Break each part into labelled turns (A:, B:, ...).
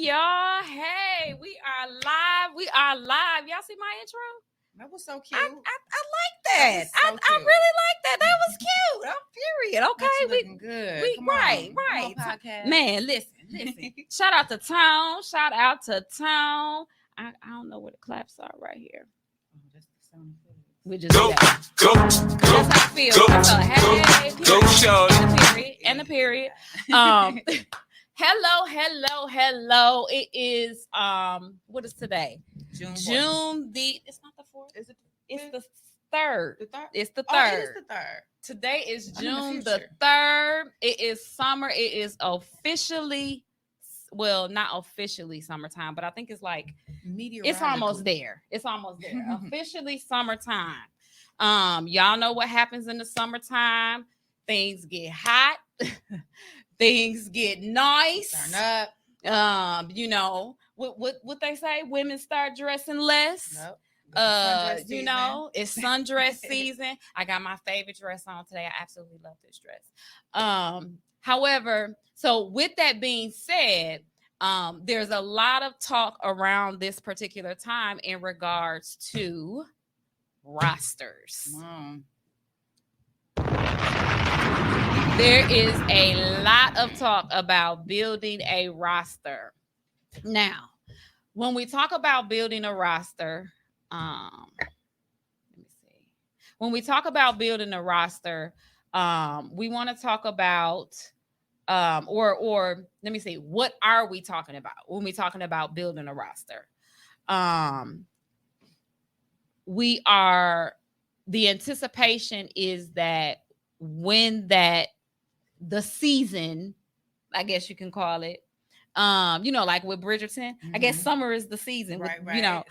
A: y'all. Hey, we are live. We are live. Y'all see my intro?
B: That was so cute.
A: I like that.
B: So
A: I really like that. That was cute. Period. Okay,
B: looking good.
A: we
B: Come on.
A: right.
B: Come on, podcast.
A: Man, listen. Shout out to Tone. I don't know where the claps are right here.
B: Oh, that's the sound effect.
A: We just go. That's how I feel. Hey, period. And the period. Hello. It is what is today? June the. It's not the 4th.
B: Is it?
A: It's the 3rd.
B: The 3rd.
A: It's the 3rd.
B: Oh, it is the 3rd.
A: Today is June the 3rd. It is summer. It is officially, well, not officially summertime, but I think it's like it's almost there. Officially summertime. Y'all know what happens in the summertime. Things get hot. Things get nice.
B: Turn up.
A: You know what they say. Women start dressing less.
B: Nope.
A: You know, it's sundress season. I got my favorite dress on today. I absolutely love this dress. However, so with that being said, there's a lot of talk around this particular time in regards to rosters.
B: Wow.
A: There is a lot of talk about building a roster. Now, when we talk about building a roster, let me see. When we talk about building a roster, we want to talk about, or let me see, what are we talking about when we talking about building a roster? The anticipation is that when the season, I guess you can call it, you know, like with Bridgerton, I guess summer is the season,
B: right.
A: You know,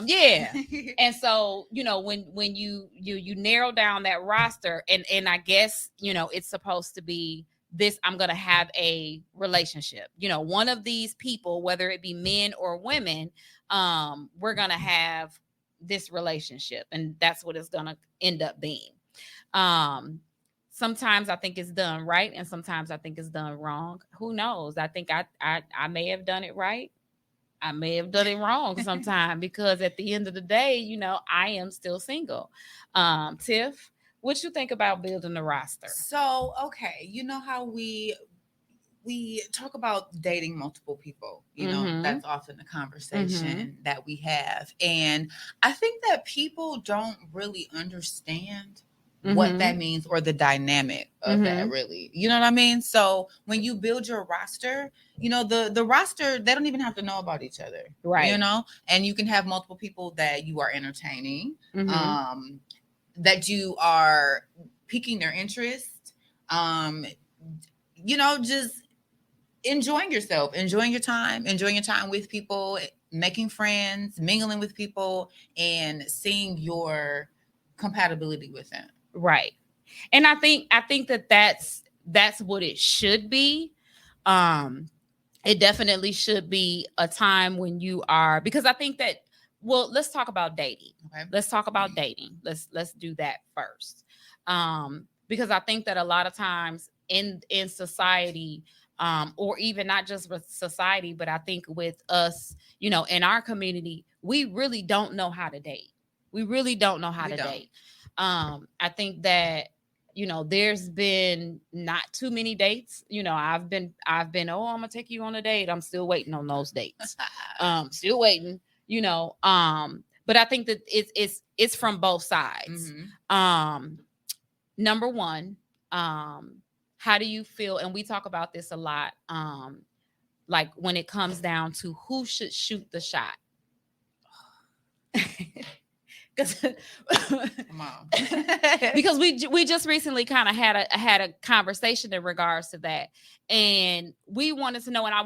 A: yeah. And so, you know, when you narrow down that roster, and I guess, you know, it's supposed to be this, I'm going to have a relationship, you know, one of these people, whether it be men or women, we're going to have this relationship, and that's what it's going to end up being. Sometimes I think it's done right, and sometimes I think it's done wrong. Who knows? I think I may have done it right. I may have done it wrong sometime, because at the end of the day, you know, I am still single. Tiff, what you think about building a roster?
B: So, okay, you know how we talk about dating multiple people, you know, that's often the conversation that we have. And I think that people don't really understand what that means, or the dynamic of that, really. You know what I mean? So when you build your roster, you know, the roster, they don't even have to know about each other.
A: Right.
B: You know, and you can have multiple people that you are entertaining, that you are piquing their interest, you know, just enjoying yourself, enjoying your time with people, making friends, mingling with people, and seeing your compatibility with them.
A: Right. And I think that's what it should be. It definitely should be a time when you are, because I think that, well, let's talk about dating.
B: Okay.
A: Let's talk about dating. Let's do that first. Because I think that a lot of times in society, or even not just with society, but I think with us, you know, in our community, we really don't know how to date. We really don't know how to date. I think that, you know, there's been not too many dates. You know, I've been, oh, I'm gonna take you on a date. I'm still waiting on those dates. Still waiting, you know. But I think that it's from both sides. Number one, how do you feel? And we talk about this a lot. Like when it comes down to who should shoot the shot. Because we just recently kind of had a conversation in regards to that, and we wanted to know, and I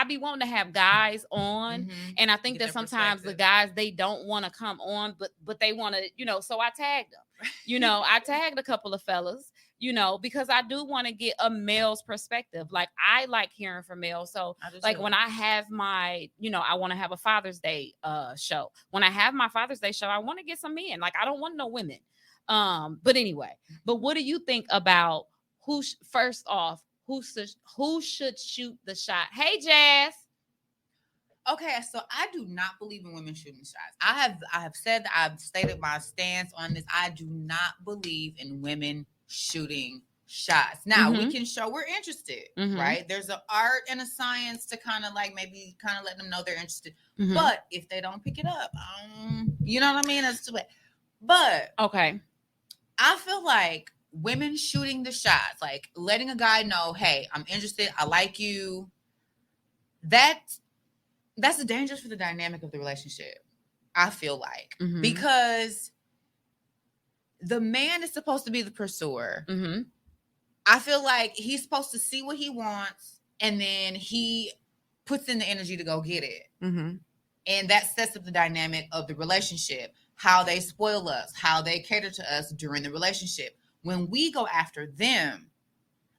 A: be wanting to have guys on, and I think that sometimes the guys, they don't want to come on, but they want to, you know, so I tagged them, you know, I tagged a couple of fellas, you know, because I do want to get a male's perspective. Like, I like hearing from males. So like when I have my, you know, I want to have a Father's Day show. When I have my Father's Day show, I want to get some men. Like, I don't want no women. But anyway, but what do you think about first off, who should shoot the shot? Hey, Jazz.
B: Okay, so I do not believe in women shooting shots. I've stated my stance on this. I do not believe in women shooting shots. Now we can show we're interested, right? There's an art and a science to kind of like maybe kind of let them know they're interested. But if they don't pick it up, you know what I mean? That's too bad. But
A: okay,
B: I feel like women shooting the shots, like letting a guy know, hey, I'm interested, I like you. That's dangerous for the dynamic of the relationship. I feel like because the man is supposed to be the pursuer. I feel like he's supposed to see what he wants and then he puts in the energy to go get it. And that sets up the dynamic of the relationship, how they spoil us, how they cater to us during the relationship. When we go after them,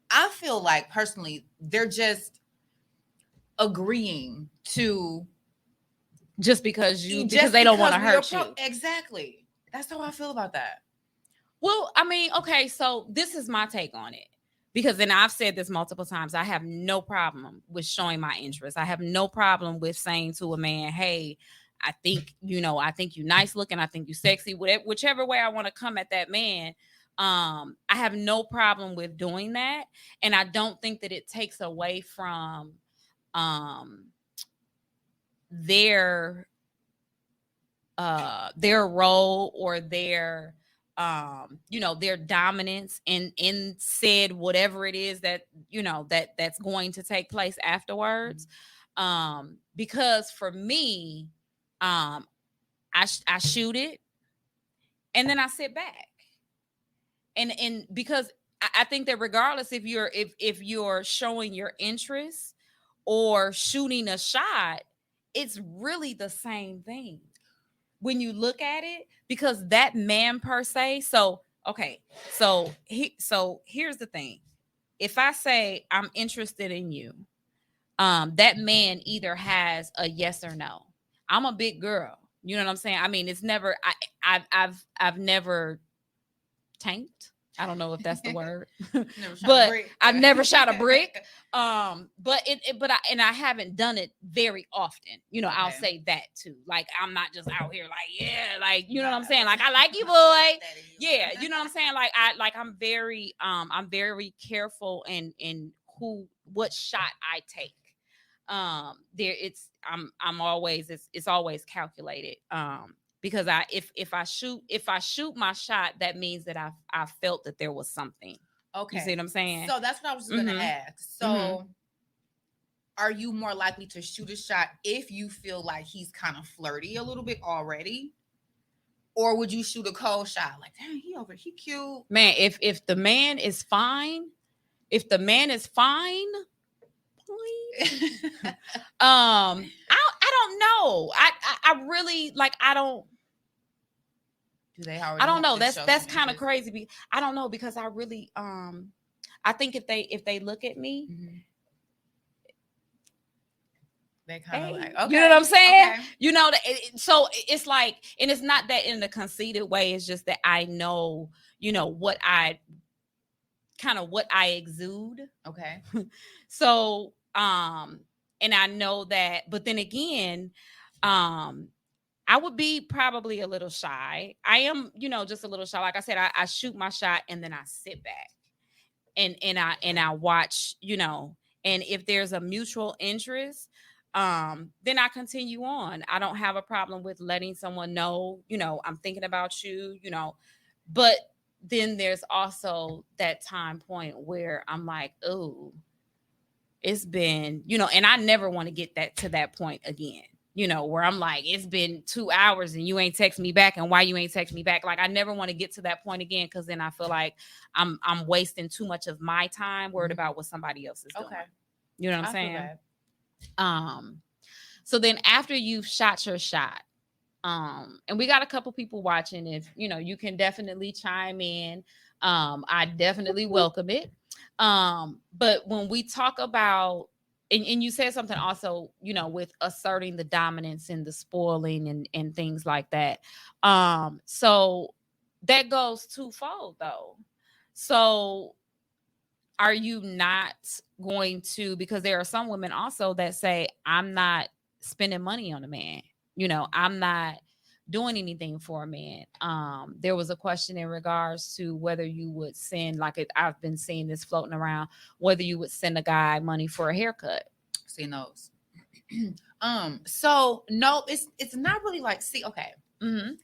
B: I feel like personally, they're just agreeing to
A: just because they don't want to hurt you.
B: Exactly. That's how I feel about that.
A: Well, I mean, okay, so this is my take on it. Because then I've said this multiple times. I have no problem with showing my interest. I have no problem with saying to a man, hey, I think you nice looking. I think you sexy. Whichever way I want to come at that man, I have no problem with doing that. And I don't think that it takes away from their role or their their dominance in said whatever it is that that's going to take place afterwards. Because for me, I shoot it and then I sit back and because I think that regardless if you're showing your interest or shooting a shot, it's really the same thing when you look at it, because that man per se. So okay, so here's the thing. If I say I'm interested in you, that man either has a yes or no. I'm a big girl. You know what I'm saying? I mean, it's never I've never tanked. I don't know if that's the word, but I've never shot a brick. But I haven't done it very often. I'll say that too. Like I'm not just out here like, yeah, like you know what I'm saying. Like I like you, boy. Yeah, you know what I'm saying. Like I'm very careful in what shot I take. I'm always it's always calculated. Because if I shoot my shot, that means that I felt that there was something.
B: Okay.
A: You see what I'm saying?
B: So that's what I was just gonna ask. So are you more likely to shoot a shot if you feel like he's kind of flirty a little bit already? Or would you shoot a cold shot? Like, dang, he cute.
A: Man, if the man is fine, I don't know. I really like I don't.
B: Do they?
A: I don't know. That's kind of crazy. I don't know because I really I think if they look at me,
B: they kind of like, okay,
A: you know what I'm saying?
B: Okay.
A: So it's like, and it's not that in a conceited way. It's just that I know, what I exude.
B: Okay.
A: So and I know that, but then again, I would be probably a little shy. I am, just a little shy. Like I said, I shoot my shot and then I sit back and I watch, and if there's a mutual interest, then I continue on. I don't have a problem with letting someone know, I'm thinking about you, but then there's also that time point where I'm like, oh, it's been, and I never want to get to that point again. Where I'm like, it's been 2 hours and you ain't text me back, and why you ain't text me back? Like, I never want to get to that point again, because then I feel like I'm wasting too much of my time worried about what somebody else is doing. Okay. You know what I'm saying? So then after you've shot your shot, and we got a couple people watching, if you can definitely chime in. I definitely welcome it. But when we talk about, and you said something also, with asserting the dominance and the spoiling and things like that. So that goes twofold though. So are you not going to, because there are some women also that say, I'm not spending money on a man. You know, I'm not doing anything for a man. There was a question in regards to whether you would send, like I've been seeing this floating around, whether you would send a guy money for a haircut.
B: Seen those. So no, it's not really like, see, okay.
A: Mm-hmm.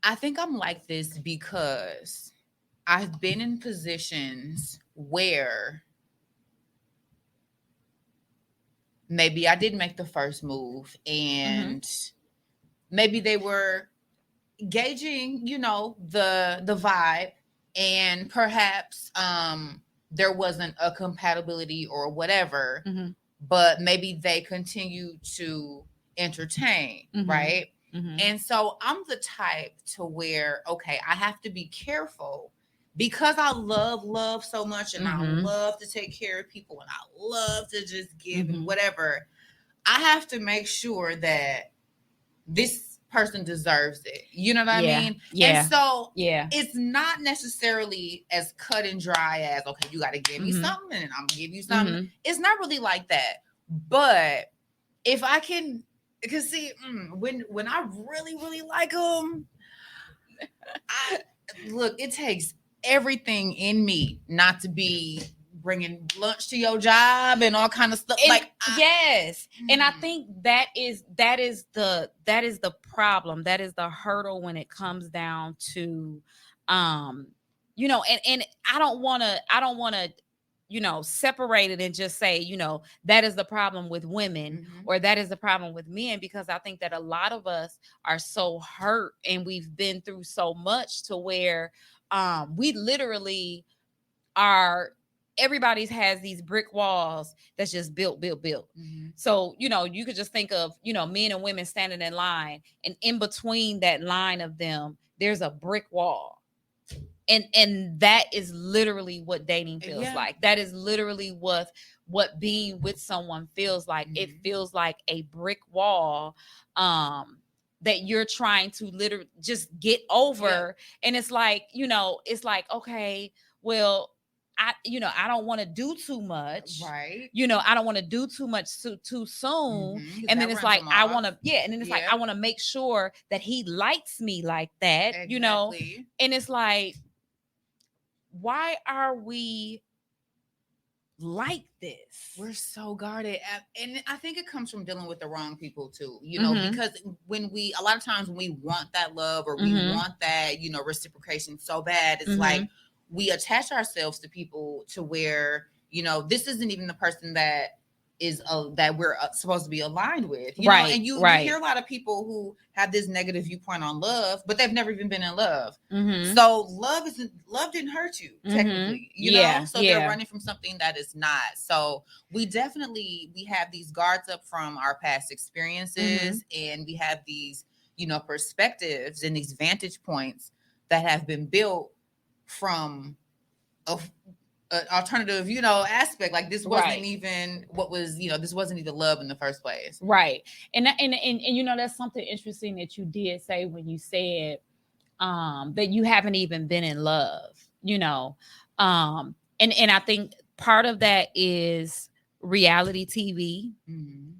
B: I think I'm like this because I've been in positions where maybe I did make the first move and maybe they were gauging, you know, the vibe, and perhaps there wasn't a compatibility or whatever, but maybe they continue to entertain, right? And so I'm the type to where, okay, I have to be careful because I love so much, and I love to take care of people, and I love to just give and whatever. I have to make sure that this person deserves it. You know what I mean?
A: Yeah.
B: And so it's not necessarily as cut and dry as, okay, you got to give me something and I'm gonna give you something. It's not really like that. But if I can, because see, when I really like them, look, it takes everything in me not to be bringing lunch to your job and all kind of stuff.
A: And, and I think that is the problem. That is the hurdle when it comes down to, you know, and I don't want to, you know, separate it and just say, you know, that is the problem with women or that is the problem with men, because I think that a lot of us are so hurt and we've been through so much to where we literally are, everybody's has these brick walls that's just built. So, you know, you could just think of, you know, men and women standing in line, and in between that line of them, there's a brick wall. And that is literally what dating feels like. That is literally what being with someone feels like. It feels like a brick wall that you're trying to literally just get over. And it's like, you know, it's like, okay, well, I don't want to do too much.
B: Right.
A: You know, I don't want to do too much too soon. And then it's like, I want to, and then it's like, I want to make sure that he likes me like that, you know? And it's like, why are we like this?
B: We're so guarded. And I think it comes from dealing with the wrong people too, you know, because a lot of times when we want that love or we want that, you know, reciprocation so bad, it's like we attach ourselves to people to where, you know, this isn't even the person that is that we're supposed to be aligned with, you know? And you hear a lot of people who have this negative viewpoint on love, but they've never even been in love. So love didn't hurt you technically, you know? So they're running from something that is not. So we have these guards up from our past experiences, and we have these, you know, perspectives and these vantage points that have been built from an alternative, you know, aspect. Like this wasn't even what was, you know, this wasn't even love in the first place.
A: Right. And you know, that's something interesting that you did say when you said that you haven't even been in love, you know. And I think part of that is reality TV,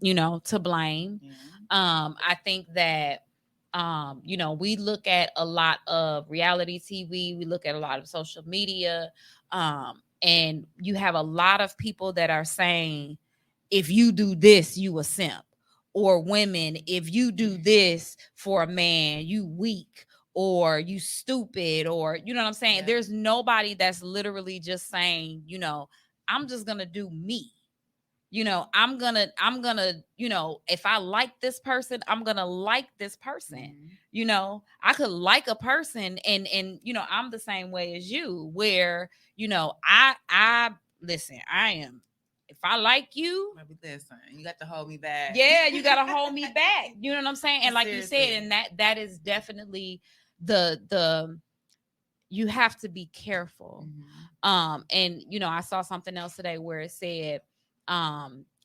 A: you know, to blame. I think that you know, we look at a lot of reality TV, we look at a lot of social media, and you have a lot of people that are saying, if you do this, you a simp. Or women, if you do this for a man, you weak, or you stupid, or, you know what I'm saying? There's nobody that's literally just saying, you know, I'm just gonna do me. You know, I'm gonna, you know, if I like this person, I'm gonna like this person. You know, I could like a person and, you know, I'm the same way as you, where, you know, I listen, I am, if I like you,
B: listen, you got to hold me back.
A: Yeah, you got to hold me back. You know what I'm saying? And like Seriously. You said, and that is definitely the you have to be careful. And you know, I saw something else today where it said,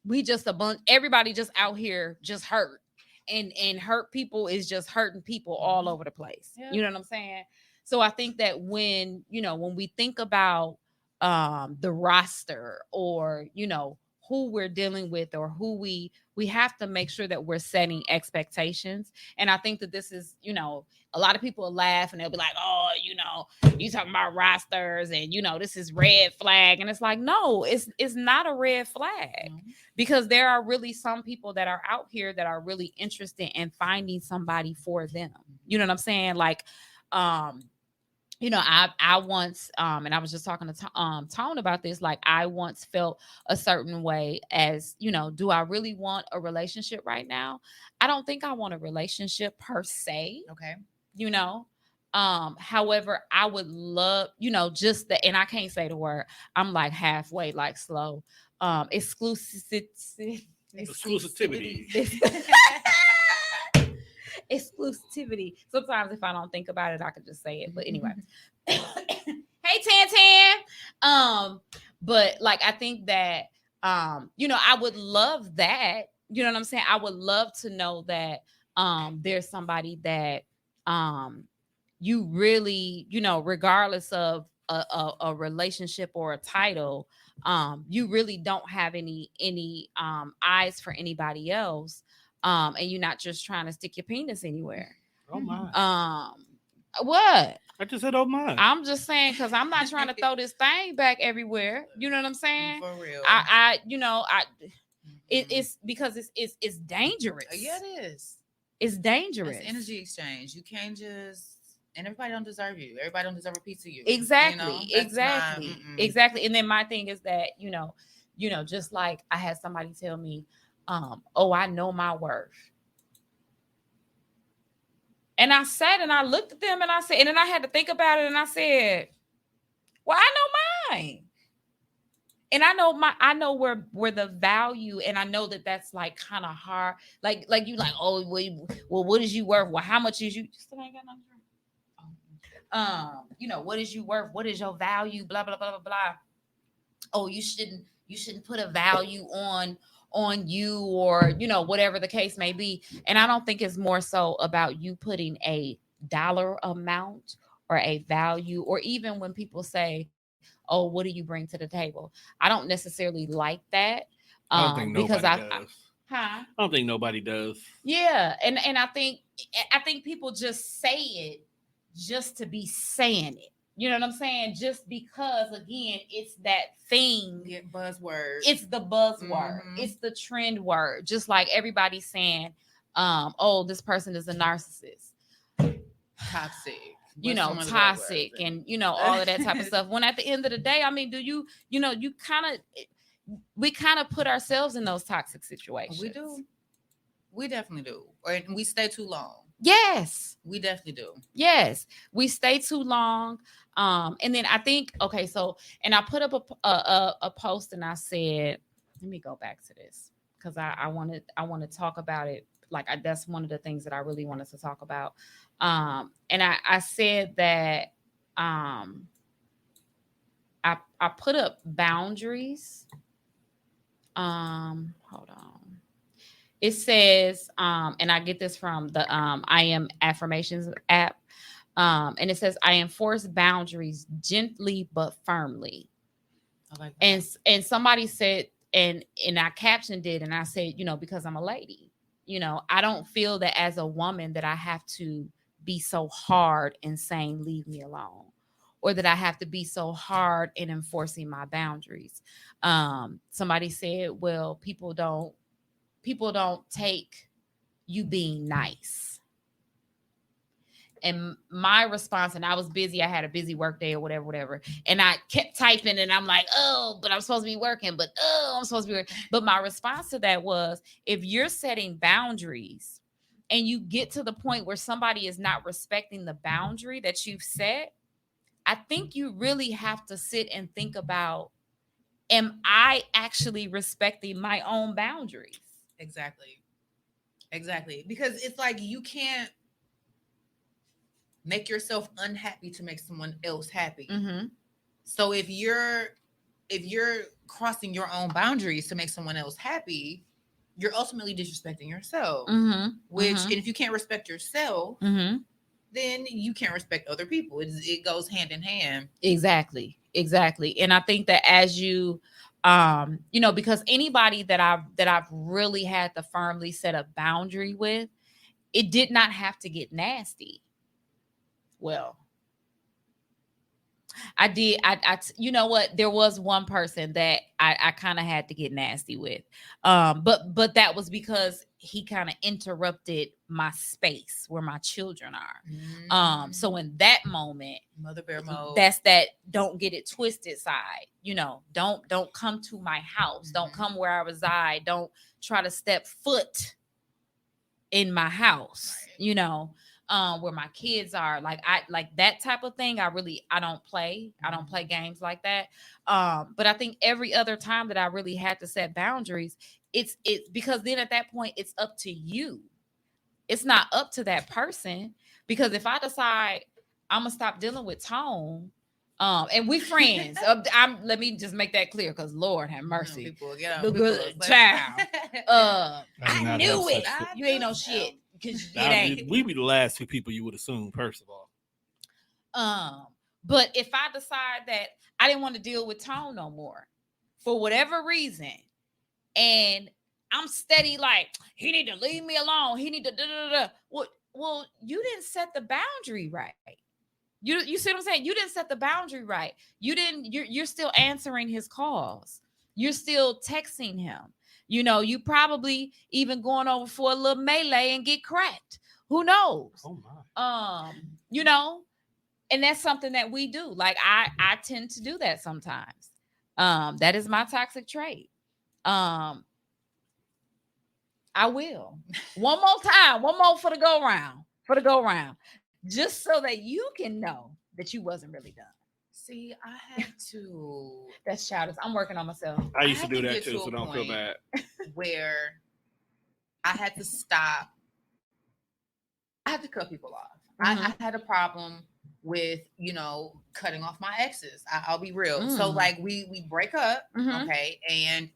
A: we just everybody just out here just hurt, and hurt people is just hurting people all over the place. You know what I'm saying? So I think that when, you know, when we think about the roster, or, you know, who we're dealing with or who we have to make sure that we're setting expectations. And I think that this is, a lot of people will laugh and they'll be like, oh, you talking about rosters and this is red flag. And it's like, no, it's not a red flag, because there are really some people that are out here that are really interested in finding somebody for them. You know what I'm saying? Like, I once, and I was just talking to Tone about this. Like, I once felt a certain way as, do I really want a relationship right now? I don't think I want a relationship per se.
B: Okay.
A: However, I would love, just the, and I can't say the word. I'm like halfway, like slow. Exclusivity. Exclusivity. Sometimes if I don't think about it, I could just say it. But anyway. Hey, Tan. But like, I think that I would love that. You know what I'm saying? I would love to know that there's somebody that you really, regardless of a relationship or a title, you really don't have any eyes for anybody else. And you're not just trying to stick your penis anywhere.
C: Oh my.
A: What?
C: I just said, oh my.
A: I'm just saying, because I'm not trying to throw this thing back everywhere. You know what I'm saying?
B: For real.
A: It's because it's dangerous.
B: Yeah, it is.
A: It's dangerous.
B: It's energy exchange. You can't just, and everybody don't deserve you. Everybody don't deserve a piece of you.
A: Exactly. Exactly. And then my thing is that, just like I had somebody tell me, oh, I know my worth. And I sat and I looked at them and I said, and then I had to think about it and I said, well, I know mine. And I know where the value, and I know that that's like kind of hard. Like you like, oh, well, what is you worth? Well, how much is you? Still ain't got nothing. What is you worth? What is your value? Blah, blah, blah, blah, blah. Oh, you shouldn't put a value on you, or whatever the case may be. And I don't think it's more so about you putting a dollar amount or a value, or even when people say, oh, what do you bring to the table? I don't necessarily like that.
C: I don't think nobody does.
A: I
C: don't think nobody does.
A: Yeah. And I think people just say it just to be saying it. You know what I'm saying? Just because, again, it's that thing.
B: Yeah, buzzword.
A: It's the buzzword. Mm-hmm. It's the trend word. Just like everybody's saying, oh, this person is a narcissist.
B: Toxic.
A: Toxic and, all of that type of stuff. When at the end of the day, I mean, we kind of put ourselves in those toxic situations.
B: We do. We definitely do. And we stay too long.
A: Yes.
B: We definitely do.
A: Yes. We stay too long. And then I think, okay, so, and I put up a post and I said, let me go back to this because I want to talk about it. Like, that's one of the things that I really wanted to talk about. And I said that I put up boundaries. Hold on. It says, and I get this from the I Am Affirmations app. And it says, I enforce boundaries gently but firmly.
B: I like that.
A: And somebody said, and I captioned it and I said, because I'm a lady, I don't feel that as a woman that I have to be so hard in saying, leave me alone, or that I have to be so hard in enforcing my boundaries. Somebody said, well, people don't take you being nice. And my response, and I was busy, I had a busy work day or whatever. And I kept typing and I'm like, oh, but I'm supposed to be working, but I'm supposed to be working. But my response to that was, if you're setting boundaries and you get to the point where somebody is not respecting the boundary that you've set, I think you really have to sit and think about, am I actually respecting my own boundaries?
B: Exactly. Because it's like, you can't make yourself unhappy to make someone else happy.
A: Mm-hmm.
B: So if you're crossing your own boundaries to make someone else happy, you're ultimately disrespecting yourself.
A: Mm-hmm.
B: Which, and if you can't respect yourself,
A: mm-hmm.
B: then you can't respect other people. It goes hand in hand.
A: Exactly. And I think that as you Because anybody that I've really had to firmly set a boundary with, it did not have to get nasty. Well, I did. You know what? There was one person that I kind of had to get nasty with. But that was because he kind of interrupted my space where my children are. So in that moment,
B: mother bear mode.
A: That's that don't get it twisted side. Don't come to my house. Don't come where I reside. Don't try to step foot in my house. Where my kids are, like that type of thing. I don't play games like that. But I think every other time that I really had to set boundaries, it's because then at that point it's up to you. It's not up to that person, because if I decide I'm gonna stop dealing with Tone, and we friends, let me just make that clear, because Lord have mercy,
B: people get
A: the good child. I knew it. You ain't no shit.
C: We be the last two people you would assume, first of all.
A: But if I decide that I didn't want to deal with Tone no more for whatever reason, and I'm steady like, he need to leave me alone, he need to well, you didn't set the boundary right. You see what I'm saying? You didn't set the boundary right. You're still answering his calls. You're still texting him. You probably even going over for a little melee and get cracked. Who knows?
C: Oh my.
A: And that's something that we do. Like I tend to do that sometimes. That is my toxic trait. I will. One more time, one more for the go round, just so that you can know that you wasn't really done.
B: See, I had to.
A: That's childish. I'm working on myself.
C: I used to do that too, so don't feel bad.
B: Where I had to stop. I had to cut people off. I had a problem with, cutting off my exes. I'll be real. So like we break up, okay, and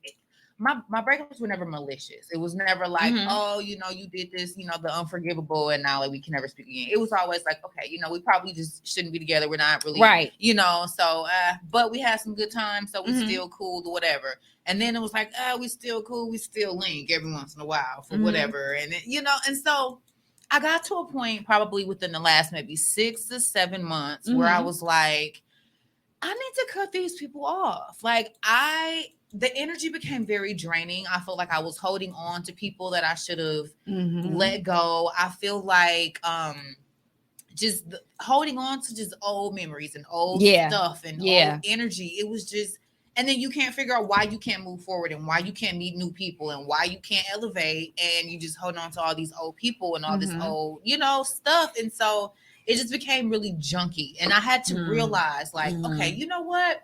B: my breakups were never malicious. It was never like, you did this, the unforgivable, and now like we can never speak again. It was always like, okay, we probably just shouldn't be together. We're not really
A: right,
B: so but we had some good times, so we still cool or whatever. And then it was like, we still cool, we still link every once in a while for whatever. And and so I got to a point probably within the last maybe 6 to 7 months where I was like, I need to cut these people off. Like the energy became very draining. I felt like I was holding on to people that I should have let go. I feel like just holding on to just old memories and old stuff and old energy. It was just, and then you can't figure out why you can't move forward and why you can't meet new people and why you can't elevate, and you just hold on to all these old people and all this old, stuff. And so it just became really junky. And I had to realize like, okay, you know what?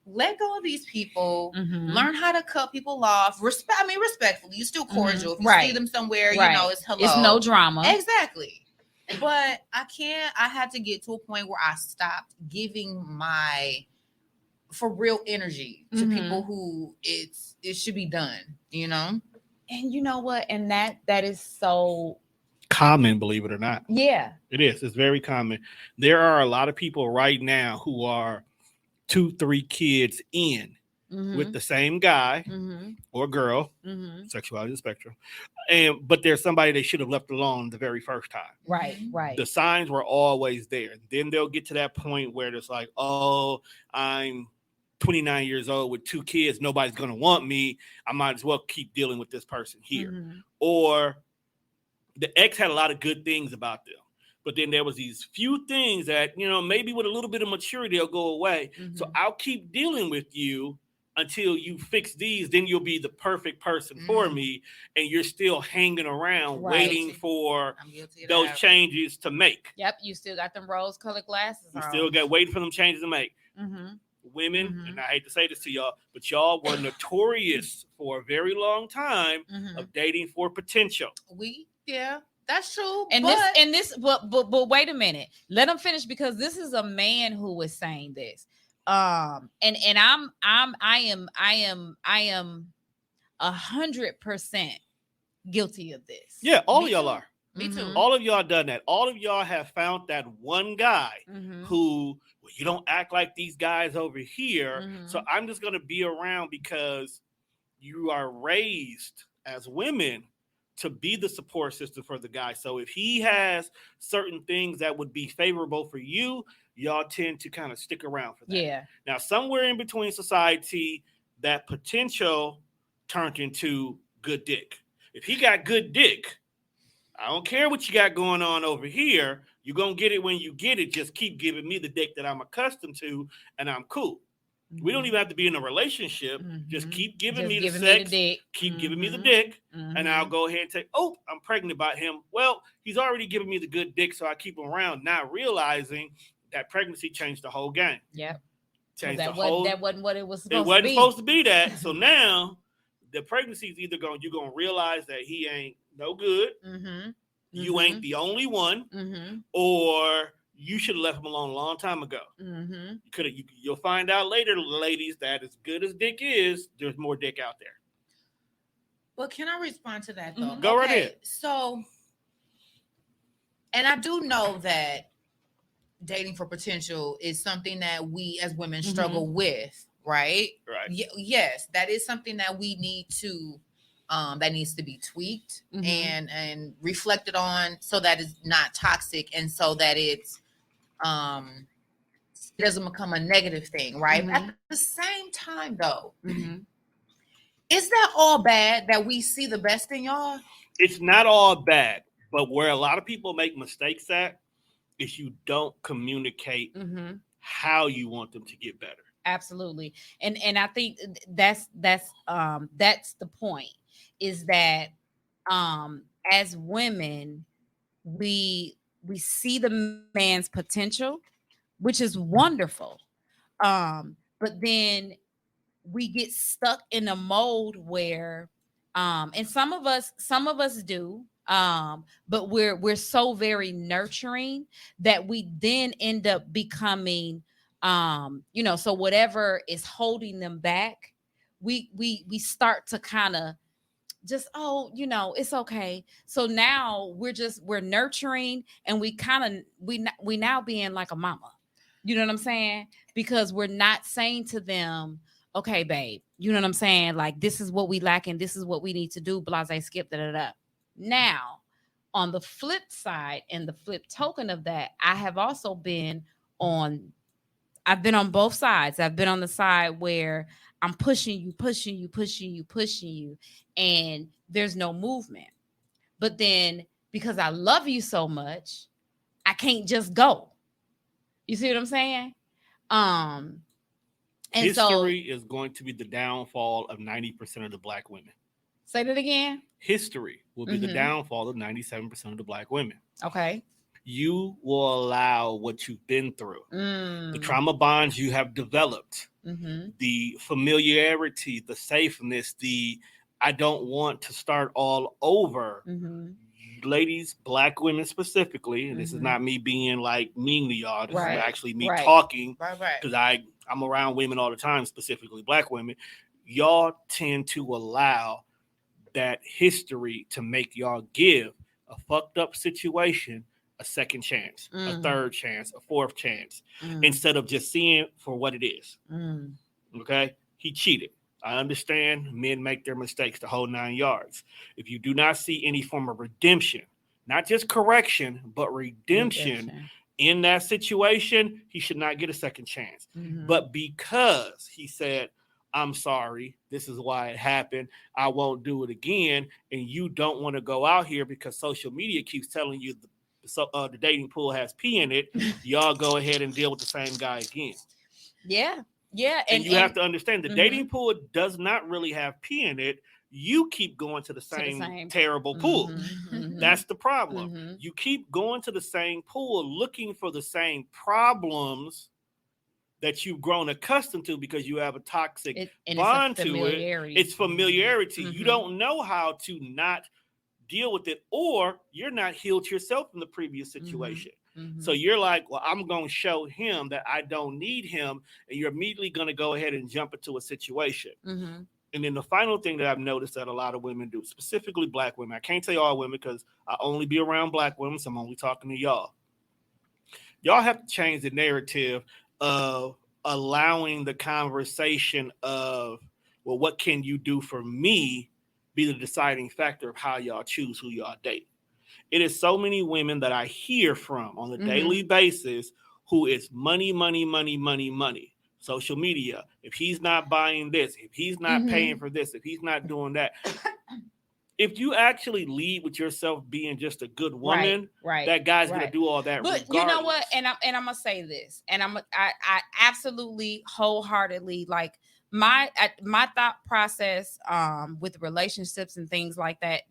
B: Let go of these people. Learn how to cut people off. Respectfully. You're still cordial. If you see them somewhere, it's hello.
A: It's no drama.
B: Exactly. But I had to get to a point where I stopped giving my for real energy to people who it should be done, And
A: you know what? And that is so
C: common, believe it or not.
A: Yeah.
C: It is. It's very common. There are a lot of people right now who are 2-3 kids in with the same guy or girl, sexuality spectrum, but there's somebody they should have left alone the very first time.
A: Right.
C: The signs were always there. Then they'll get to that point where it's like, oh, I'm 29 years old with 2 kids. Nobody's going to want me. I might as well keep dealing with this person here. Or the ex had a lot of good things about them, but then there was these few things that, maybe with a little bit of maturity, they'll go away. So I'll keep dealing with you until you fix these. Then you'll be the perfect person for me. And you're still hanging around waiting for those changes to make.
A: Yep. You still got them rose colored glasses.
C: You still got waiting for them changes to make. Women, and I hate to say this to y'all, but y'all were notorious for a very long time of dating for potential.
B: That's true.
A: And but wait a minute. Let him finish, because this is a man who was saying this. And I am 100% guilty of this.
C: Yeah, all of y'all are.
B: Me too.
C: All of y'all done that. All of y'all have found that one guy
A: Mm-hmm.
C: who, well, you don't act like these guys over here,
A: Mm-hmm.
C: so I'm just going to be around because you are raised as women to be the support system for the guy. So if he has certain things that would be favorable for you, y'all tend to kind of stick around for that.
A: Yeah.
C: Now, somewhere in between society, that potential turned into good dick. If he got good dick, I don't care what you got going on over here. You're going to get it when you get it. Just keep giving me the dick that I'm accustomed to, and I'm cool.
A: Mm-hmm.
C: We don't even have to be in a relationship.
A: Mm-hmm.
C: Just keep giving
A: Just
C: me the
A: giving
C: sex.
A: me the dick.
C: Keep giving me the
A: Mhm.
C: dick,
A: Mhm.
C: and I'll go ahead and say, oh, I'm pregnant by him. Well, he's already giving me the good dick, so I keep him around, not realizing that pregnancy changed the whole game.
A: Yep.
C: Changed
A: that
C: the whole.
A: That wasn't what it was supposed
C: It
A: to
C: wasn't
A: be.
C: supposed to be that. So now the pregnancy is either you're gonna realize that he ain't no good.
A: Mm-hmm.
C: You ain't the only one,
A: Mm-hmm.
C: or you should have left him alone a long time ago.
A: Mm-hmm.
C: You'll find out later, ladies, that as good as dick is, there's more dick out there.
B: But can I respond to that though?
A: Mhm.
C: Go right ahead.
B: So, and I do know that dating for potential is something that we as women struggle with, right?
C: Right.
B: Yes, that is something that we need to that needs to be tweaked
A: Mhm.
B: and reflected on so that it's not toxic and so that it's it doesn't become a negative thing, right?
A: Mhm.
B: At the same time though,
A: Mm-hmm.
B: is that all bad that we see the best in y'all?
C: It's not all bad, but where a lot of people make mistakes at is you don't communicate
A: Mm-hmm.
C: how you want them to get better.
A: Absolutely. And I think that's the point, is that as women we see the man's potential, which is wonderful. But then we get stuck in a mode where and some of us do, but we're so very nurturing that we then end up becoming so whatever is holding them back, we start to kind of just, it's okay. So now we're nurturing, and we kind of we now being like a mama, you know what I'm saying? Because we're not saying to them, okay, babe, you know what I'm saying, like, this is what we lack and this is what we need to do, blase, skip, da. Now on the flip side, and the flip token of that, I've been on both sides. I've been on the side where I'm pushing you, and there's no movement. But then because I love you so much, I can't just go. You see what I'm saying? And
C: History is going to be the downfall of 90% of the black women.
A: Say that again.
C: History will be the downfall of 97% of the black women.
A: Okay.
C: You will allow what you've been through, the trauma bonds you have developed, the familiarity, the safeness, the I don't want to start all over. Ladies, black women specifically, and this is not me being like mean to y'all. This is actually me talking, because I'm around women all the time, specifically black women. Y'all tend to allow that history to make y'all give a fucked up situation a second chance, a third chance, a fourth chance, instead of just seeing it for what it is. Okay? He cheated. I understand men make their mistakes the whole 9 yards. If you do not see any form of redemption, not just correction, but redemption in that situation, he should not get a second chance. But because he said, I'm sorry, this is why it happened, I won't do it again, and you don't want to go out here because social media keeps telling you the dating pool has pee in it, y'all go ahead and deal with the same guy again.
A: Yeah.
C: And you have to understand the dating pool does not really have pee in it. You keep going to the same terrible pool. That's the problem. You keep going to the same pool looking for the same problems that you've grown accustomed to because you have a toxic bond to it. It's familiarity. You don't know how to not deal with it, or you're not healed yourself in the previous situation. So you're like, well, I'm going to show him that I don't need him, and you're immediately going to go ahead and jump into a situation. And then the final thing that I've noticed that a lot of women do, specifically Black women, I can't say all women because I only be around Black women, so I'm only talking to y'all. Y'all have to change the narrative of allowing the conversation of, well, what can you do for me, be the deciding factor of how y'all choose who y'all date. It is so many women that I hear from on a daily basis who is money, money, money, money, money. Social media. If he's not buying this, if he's not paying for this, if he's not doing that. If you actually lead with yourself being just a good woman,
A: right,
C: that guy's gonna do all that.
A: But
C: regardless.
A: you know what? And I'm gonna say this, and I absolutely wholeheartedly like my thought process with relationships and things like that.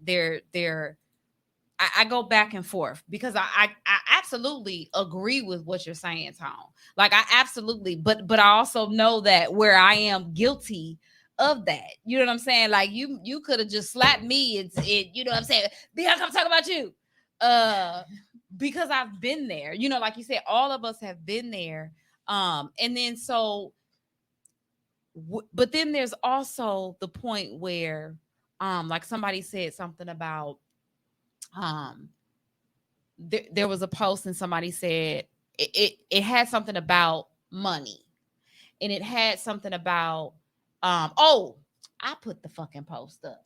A: I go back and forth because I absolutely agree with what you're saying, Tom. Like I absolutely, but I also know that where I am guilty of that. You know what I'm saying? Like you could have just slapped me and you know what I'm saying? Bianca, I'm talking about you. Because I've been there. You know, like you said, all of us have been there. And then so but then there's also the point where like somebody said something about there was a post and somebody said it had something about money, and it had something about I put the fucking post up,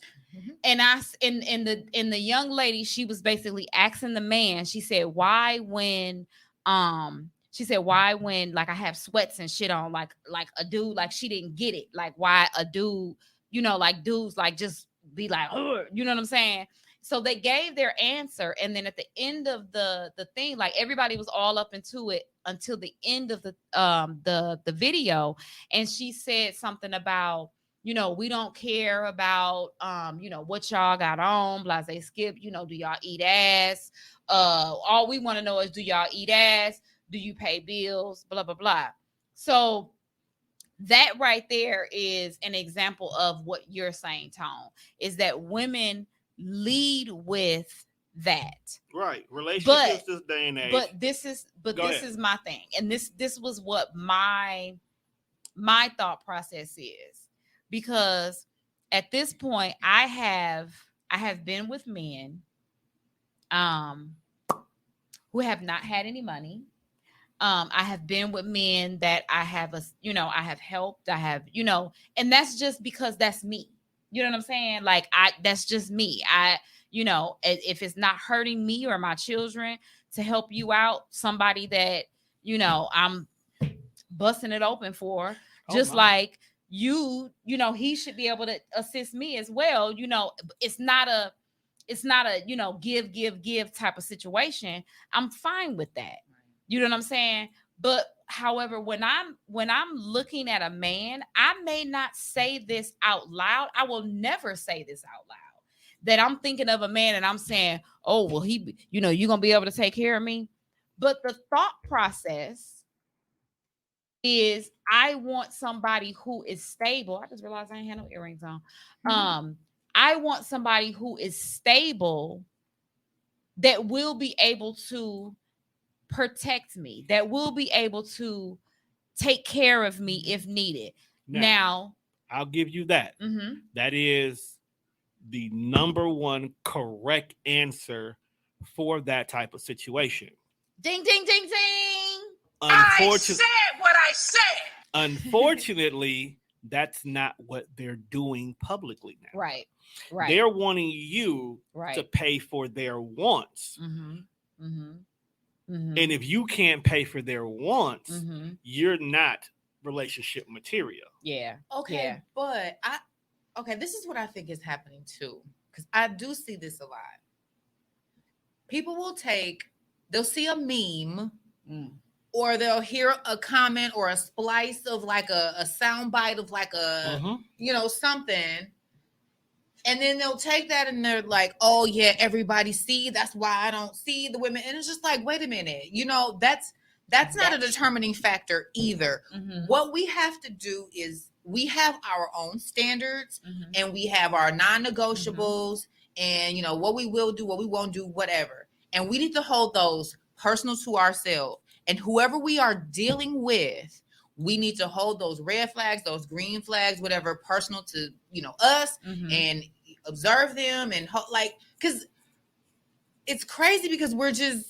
A: and the young lady, she was basically asking the man, she said why when like I have sweats and shit on, like a dude, like she didn't get it, like why a dude, you know, like dudes like just be like, you know what I'm saying? So they gave their answer, and then at the end of the thing, like everybody was all up into it until the end of the video, and she said something about, you know, we don't care about you know, what y'all got on, blase skip, you know, do y'all eat ass? All we want to know is, do y'all eat ass? Do you pay bills? Blah blah blah. So that right there is an example of what you're saying, Tone, is that women lead with that.
C: Right. Relationships this day and age.
A: But this is my thing. And this was what my thought process is. Because at this point, I have been with men who have not had any money. I have been with men that I have I have helped, I have, you know, and that's just because that's me. You know what I'm saying? Like that's just me. You know, if it's not hurting me or my children to help you out, somebody that, you know, I'm busting it open for, just like you know, he should be able to assist me as well. You know, it's not a, you know, give type of situation. I'm fine with that. You know what I'm saying? But however, when I'm looking at a man, I may not say this out loud. I will never say this out loud. That I'm thinking of a man and I'm saying, oh, well, he, you know, you're going to be able to take care of me. But the thought process is, I want somebody who is stable. I just realized I ain't had no earrings on. I want somebody who is stable, that will be able to protect me, that will be able to take care of me if needed. Now
C: I'll give you that. That is the number one correct answer for that type of situation.
A: Ding, ding, ding, ding.
D: I said what I said.
C: Unfortunately, that's not what they're doing publicly now.
A: Right.
C: They're wanting you to pay for their wants. And if you can't pay for their wants, you're not relationship material.
A: Yeah.
B: Okay.
A: Yeah.
B: But this is what I think is happening too, because I do see this a lot. People will they'll see a meme or they'll hear a comment or a splice of like a sound bite of like a, you know, something. And then they'll take that and they're like, oh yeah, everybody see, that's why I don't see the women. And it's just like, wait a minute, you know, that's not a determining factor either. What we have to do is we have our own standards and we have our non-negotiables and, you know, what we will do, what we won't do, whatever. And we need to hold those personal to ourselves. And whoever we are dealing with, we need to hold those red flags, those green flags, whatever, personal to, us, and observe them and like, because it's crazy because we're just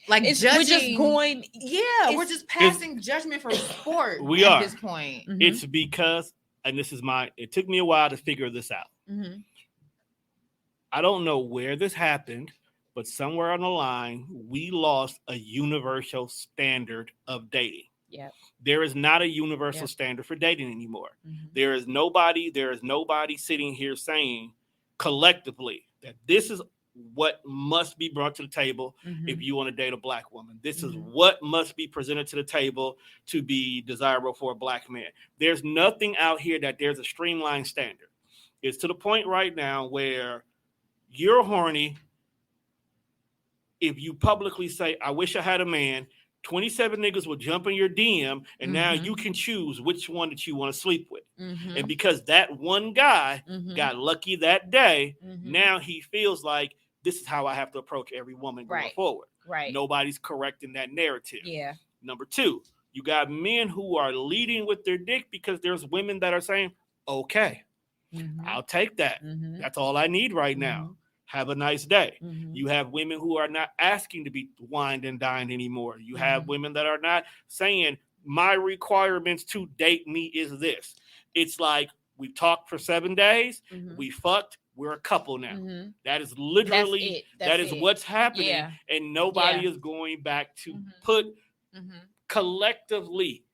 B: like judging.
A: We're just going.
B: Yeah, we're just passing judgment for sport
C: We
B: at
C: are.
B: this point.
C: It's because, and it took me a while to figure this out. I don't know where this happened, but somewhere on the line, we lost a universal standard of dating.
A: Yep.
C: There is not a universal standard for dating anymore. There is nobody sitting here saying collectively that this is what must be brought to the table if you want to date a black woman. This is what must be presented to the table to be desirable for a black man. There's nothing out here that there's a streamlined standard. It's to the point right now where you're horny. If you publicly say, I wish I had a man, 27 niggas will jump in your DM, and now you can choose which one that you want to sleep with. And because that one guy got lucky that day, now he feels like this is how I have to approach every woman going forward.
A: Right.
C: Nobody's correcting that narrative.
A: Yeah.
C: Number two, you got men who are leading with their dick because there's women that are saying, okay, I'll take that. That's all I need right now. Have a nice day. You have women who are not asking to be wined and dined anymore. You have women that are not saying, my requirements to date me is this. It's like, we talked for 7 days. We fucked. We're a couple now. That is literally, that is what's happening.
A: Yeah.
C: And nobody is going back to put collectively,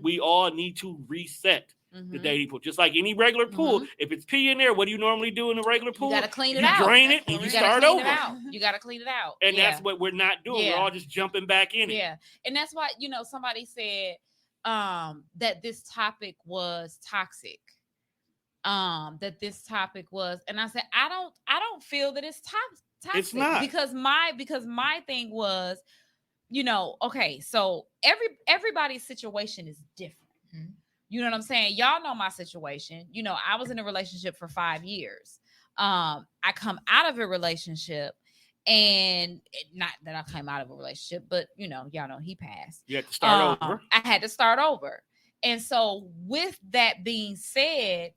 C: we all need to reset the dating pool. Just like any regular pool, if it's pee in there, what do you normally do in a regular pool?
A: You got to clean it
C: you
A: out.
C: Drain it and you start over.
A: You got to clean it out.
C: And that's what we're not doing. We're all just jumping back in it.
A: Yeah. And that's why, somebody said that this topic was toxic. That this topic was, and I said, I don't feel that it's toxic.
C: It's not.
A: Because my thing was, okay, so everybody's situation is different. You know what I'm saying? Y'all know my situation. I was in a relationship for 5 years. I come out of a relationship, and not that I came out of a relationship, but y'all know he passed.
C: You had to start over.
A: I had to start over. And so with that being said,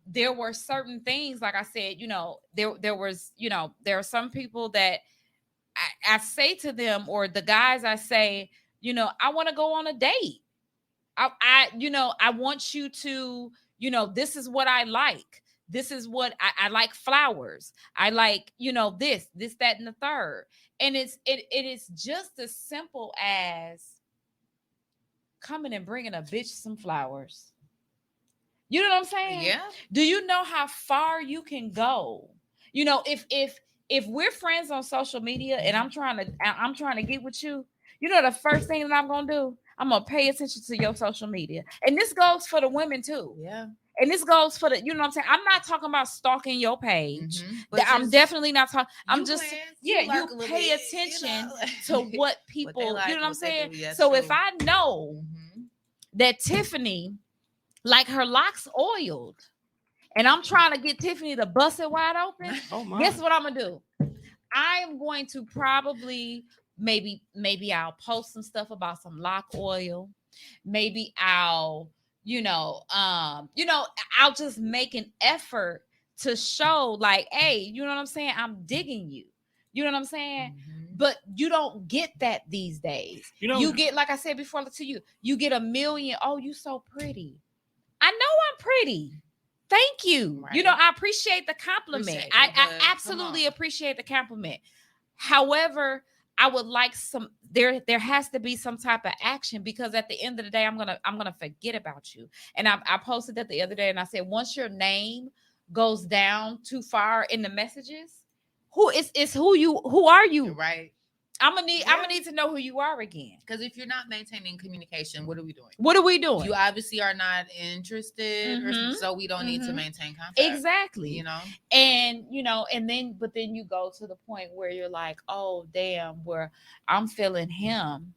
A: there were certain things, like I said, there are some people that I say to them, or the guys I say, I want to go on a date. I want you to, this is what I like. This is what I like. Flowers. I like, this, that, and the third. And it is just as simple as coming and bringing a bitch some flowers. You know what I'm saying?
B: Yeah.
A: Do you know how far you can go? If we're friends on social media and I'm trying to get with you, the first thing that I'm going to do, I'm going to pay attention to your social media. And this goes for the women too.
B: Yeah.
A: And this goes for the, what I'm saying? I'm not talking about stalking your page. I'm definitely not talking. I'm just, you pay attention to what people,
B: like,
A: you know what I'm saying?
B: Yeah,
A: so
B: true.
A: if I know that Tiffany, like her locks oiled, and I'm trying to get Tiffany to bust it wide open, guess what I'm going to do? I'm going to probably... Maybe I'll post some stuff about some lock oil. Maybe I'll, I'll just make an effort to show like, hey, you know what I'm saying? I'm digging you. You know what I'm saying? But you don't get that these days. You get, like I said before to you, you get a million. Oh, you so pretty. I know I'm pretty. Thank you.
B: Right.
A: I appreciate the compliment. I absolutely appreciate the compliment. However, I would like there has to be some type of action, because at the end of the day, I'm gonna forget about you. And I posted that the other day, and I said, once your name goes down too far in the messages, who are you?
B: Right.
A: I'm gonna need to know who you are again.
B: Because if you're not maintaining communication, what are we doing?
A: You
B: obviously are not interested, so we don't need to maintain contact.
A: Exactly. And but then you go to the point where you're like, oh damn, where I'm feeling him,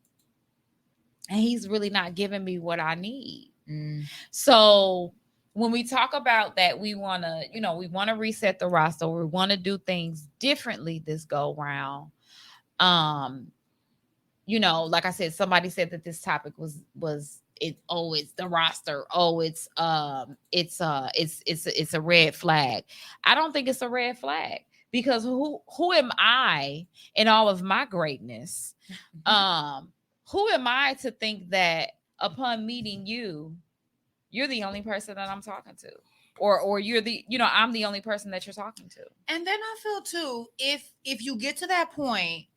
A: and he's really not giving me what I need. So when we talk about that, we want to reset the roster. We want to do things differently this go round. you know, like I said, somebody said that this topic was it. Oh, it's the roster. Oh, it's a red flag. I don't think it's a red flag because who am I in all of my greatness? Who am I to think that upon meeting you, you're the only person that I'm talking to? Or you're the, you know, I'm the only person that you're talking to.
B: And then I feel too, if you get to that point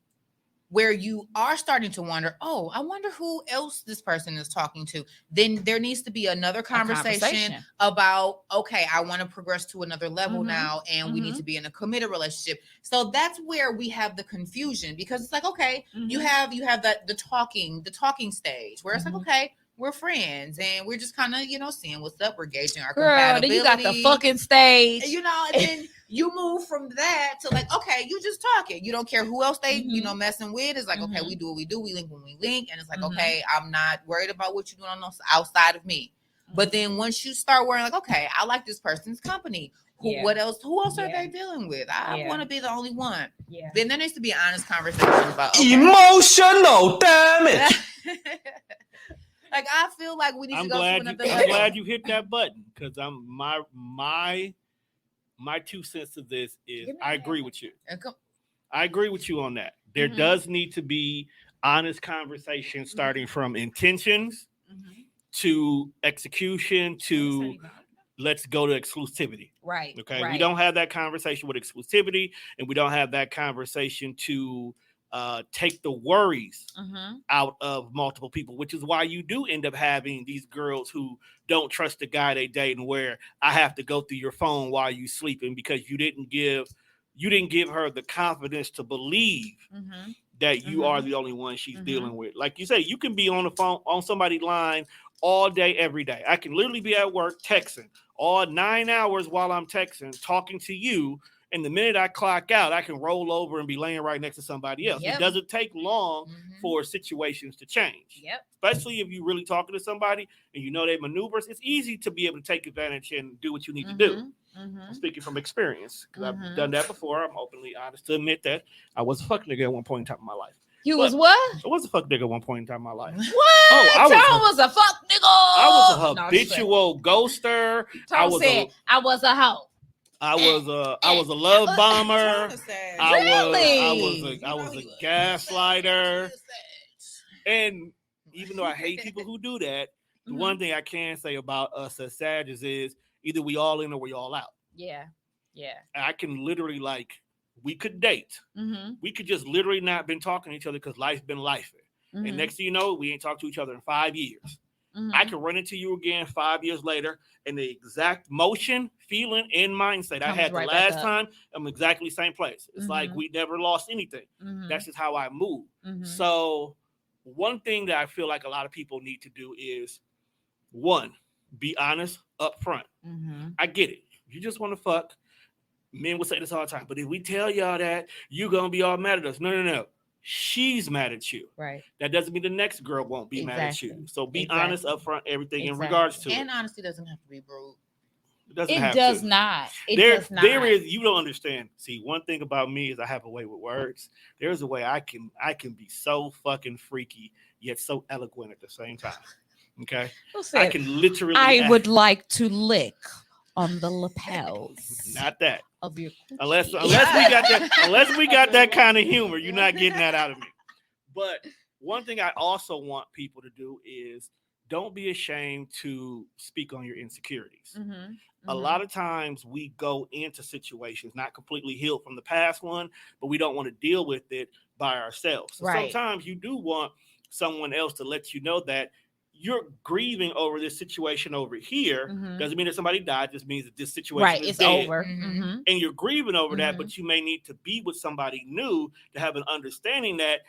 B: where you are starting to wonder, oh, I wonder who else this person is talking to, then there needs to be another conversation about, okay, I want to progress to another level now, and we need to be in a committed relationship. So that's where we have the confusion, because it's like, okay, you have the talking stage where it's like, okay, we're friends and we're just kind of, you know, seeing what's up. We're gauging our compatibility.
A: Then you got the fucking stage.
B: You know, and then you move from that to like, okay, you just talking. You don't care who else they, you know, messing with. It's like, okay, we do what we do. We link when we link. And it's like, okay, I'm not worried about what you're doing on outside of me. But then once you start worrying, like, okay, I like this person's company. What else? Who else are they dealing with? I want to be the only one. Then there needs to be an honest conversation about
E: emotional damage.
B: Like, I feel like we need to go to another level.
C: I'm glad you hit that button, because my 2 cents to this is I agree with you. I agree with you on that. There does need to be honest conversation, starting from intentions to execution to let's go to exclusivity.
A: Right.
C: Okay. Right. We don't have that conversation with exclusivity, and we don't have that conversation to take the worries out of multiple people, which is why you do end up having these girls who don't trust the guy they date, and where I have to go through your phone while you sleeping because you didn't give her the confidence to believe that you are the only one she's dealing with. Like you say, you can be on the phone on somebody's line all day, every day. I can literally be at work texting all 9 hours while I'm texting, talking to you. And the minute I clock out, I can roll over and be laying right next to somebody else. It doesn't take long for situations to change. Especially if you're really talking to somebody and you know their maneuvers. It's easy to be able to take advantage and do what you need to do. I'm speaking from experience, because I've done that before. I'm openly honest to admit that I was a fuck nigga at one point in time in my life.
A: You was what?
C: I was a fuck nigga at one point in time in my life.
A: What? Oh, I was a fuck nigga.
C: I was a habitual ghoster.
A: I was a hoe.
C: I was a love bomber. I was a gaslighter. And even though I hate people who do that, the one thing I can say about us as Sages is either we all in or we all out.
A: Yeah.
C: I can literally, like, we could date. We could just literally not been talking to each other because life's been life. And next thing you know, we ain't talked to each other in 5 years. I can run into you again 5 years later, and the exact motion, feeling, and mindset I had the last time, I'm exactly the same place. It's like we never lost anything. That's just how I move. So one thing that I feel like a lot of people need to do is, one, be honest up front. I get it. You just want to fuck. Men will say this all the time, but if we tell y'all that, you're going to be all mad at us. No. She's mad at you. Right. That doesn't mean the next girl won't be mad at you. So be honest up front, everything in regards to it.
B: And honesty doesn't have to be rude.
A: It does not.
C: There is, you don't understand. See, one thing about me is I have a way with words. There's a way I can be so fucking freaky, yet so eloquent at the same time. Okay? I can literally
A: would like to lick on the lapels.
C: Not that.
A: Of your
C: unless we got that kind of humor, you're not getting that out of me. But one thing I also want people to do is don't be ashamed to speak on your insecurities. A lot of times we go into situations not completely healed from the past one, but we don't want to deal with it by ourselves. So sometimes you do want someone else to let you know that you're grieving over this situation over here. Doesn't mean that somebody died. Just means that this situation is dead.
A: Over.
C: And you're grieving over that, but you may need to be with somebody new to have an understanding that,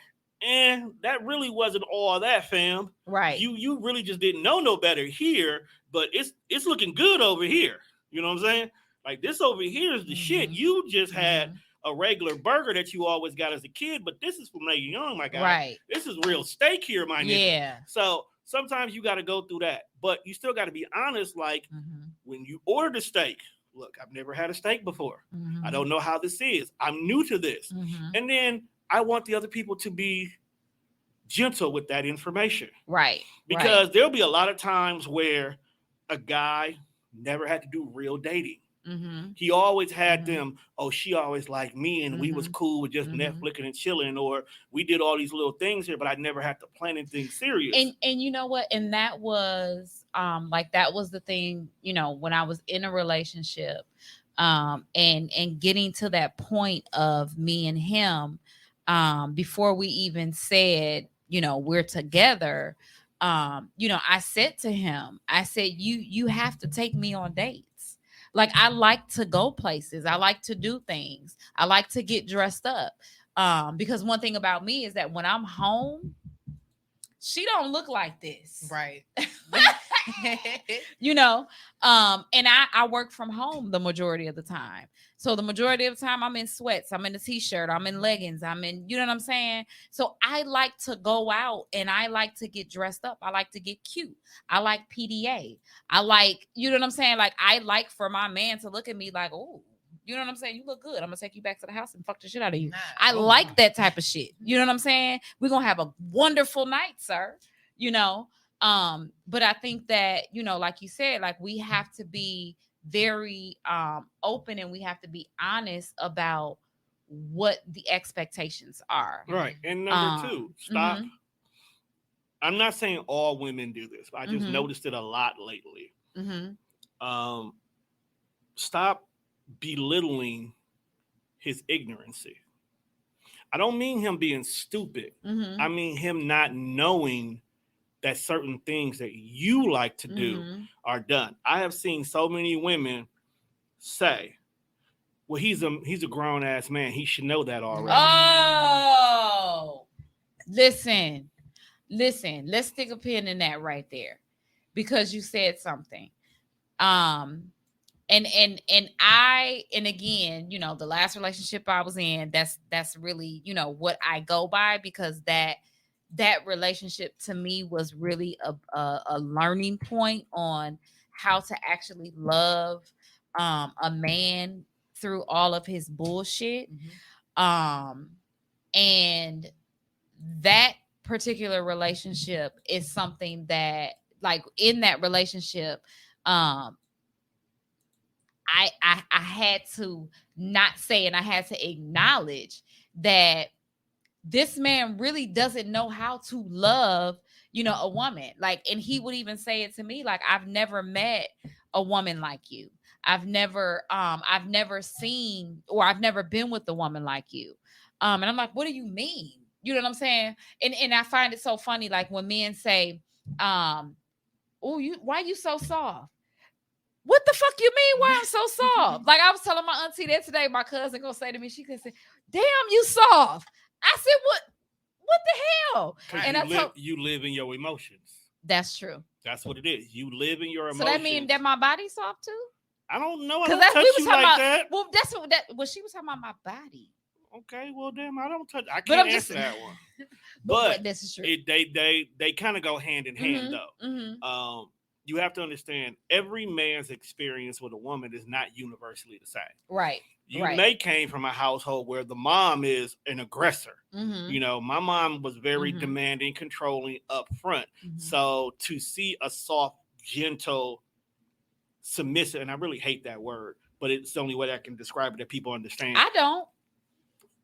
C: that really wasn't all that, fam.
A: Right.
C: You really just didn't know no better here, but it's looking good over here. You know what I'm saying? Like, this over here is the shit. You just had a regular burger that you always got as a kid, but this is from Nate Young, my guy.
A: Right.
C: This is real steak here, my nigga. Yeah. So sometimes you got to go through that, but you still got to be honest. Like, when you order the steak, look, I've never had a steak before. I don't know how this is. I'm new to this. And then I want the other people to be gentle with that information.
A: Right.
C: Because there'll be a lot of times where a guy never had to do real dating.
A: Mm-hmm.
C: He always had
A: Mm-hmm.
C: them, oh, she always liked me and we was
A: Mhm.
C: cool with just
A: Mhm.
C: Netflixing and chilling, or we did all these little things here, but I never had to plan anything serious.
A: And you know what? And that was like that was the thing, you know, when I was in a relationship, and getting to that point of me and him, before we even said, you know, we're together, you know, I said to him, I said, you have to take me on dates. Like, I like to go places. I like to do things. I like to get dressed up. Because one thing about me is that when I'm home, she don't look like this.
B: Right.
A: You know, and I work from home the majority of the time. So the majority of the time I'm in sweats, I'm in a t-shirt, I'm in leggings, I'm in, you know what I'm saying? So I like to go out and I like to get dressed up. I like to get cute. I like PDA. I like, you know what I'm saying? Like, I like for my man to look at me like, oh, you know what I'm saying? You look good. I'm gonna take you back to the house and fuck the shit out of you.
B: Nah.
A: I like that type of shit. You know what I'm saying? We're gonna have a wonderful night, sir. You know, but I think that, you know, like you said, like, we have to be very open, and we have to be honest about what the expectations are.
C: Right. And number two, stop.
A: Mhm.
C: I'm not saying all women do this, but I just
A: Mhm.
C: noticed it a lot lately.
A: Mm-hmm.
C: Stop belittling his ignorancy. I don't mean him being stupid.
A: Mm-hmm.
C: I mean him not knowing that certain things that you like to do
A: Mm-hmm.
C: are done. I have seen so many women say, well, he's a grown ass man. He should know that already.
A: Oh, listen, let's stick a pin in that right there, because you said something. And again, you know, the last relationship I was in, that's really, you know, what I go by, because that relationship to me was really a learning point on how to actually love a man through all of his bullshit.
B: Mm-hmm.
A: And that particular relationship is something that, like, in that relationship, I had to not say, and I had to acknowledge that this man really doesn't know how to love, you know, a woman. Like, and he would even say it to me, like, I've never met a woman like you. I've never seen, or I've never been with a woman like you. And I'm like, what do you mean? You know what I'm saying? And I find it so funny, like, when men say, oh, why you so soft? What the fuck you mean? Why I'm so soft? Like, I was telling my auntie that today. My cousin gonna say to me, she could say, "Damn, you soft." I said, "What the hell?"
C: And
A: I
C: you live in your emotions.
A: That's true.
C: That's what it is. You live in your emotions.
A: So that means that my body's soft too?
C: I don't know. I
A: Because
C: don't touch
A: we was
C: you
A: talking
C: like
A: about
C: that.
A: well, that's what that well, she was talking about my body.
C: Okay, well, damn, I don't touch. I
A: But
C: can't
A: I'm just
C: answer that one.
A: but this is true.
C: They kind of go hand in hand, though.
A: Mm-hmm.
C: You have to understand, every man's experience with a woman is not universally the same.
A: Right.
C: You
A: right.
C: may came from a household where the mom is an aggressor.
A: Mm-hmm.
C: You know, my mom was very
A: Mhm.
C: demanding, controlling up front.
A: Mhm.
C: So to see a soft, gentle, submissive, and I really hate that word, but it's the only way I can describe it that people understand.
A: I don't.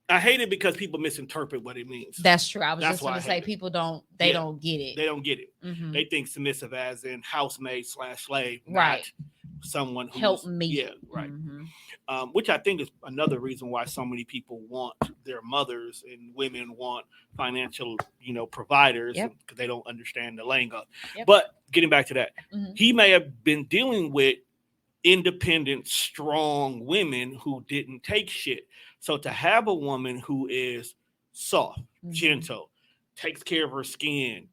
C: I hate it because people misinterpret what it means.
A: That's true. I was
C: That's
A: just going
C: why
A: to
C: I
A: say
C: hate it.
A: people don't don't get it.
C: They don't get it.
A: Mhm.
C: They think submissive as in housemaid / slave,
A: Right.
C: not someone who's
A: Help me.
C: Yeah, right.
A: Mhm.
C: Which I think is another reason why so many people want their mothers and women want financial, providers,
A: Yep.
C: because they don't understand the lingo.
A: Yep.
C: But getting back to that,
A: Mhm.
C: he may have been dealing with independent, strong women who didn't take shit. So to have a woman who is soft,
A: Mhm.
C: gentle, takes care of her skin,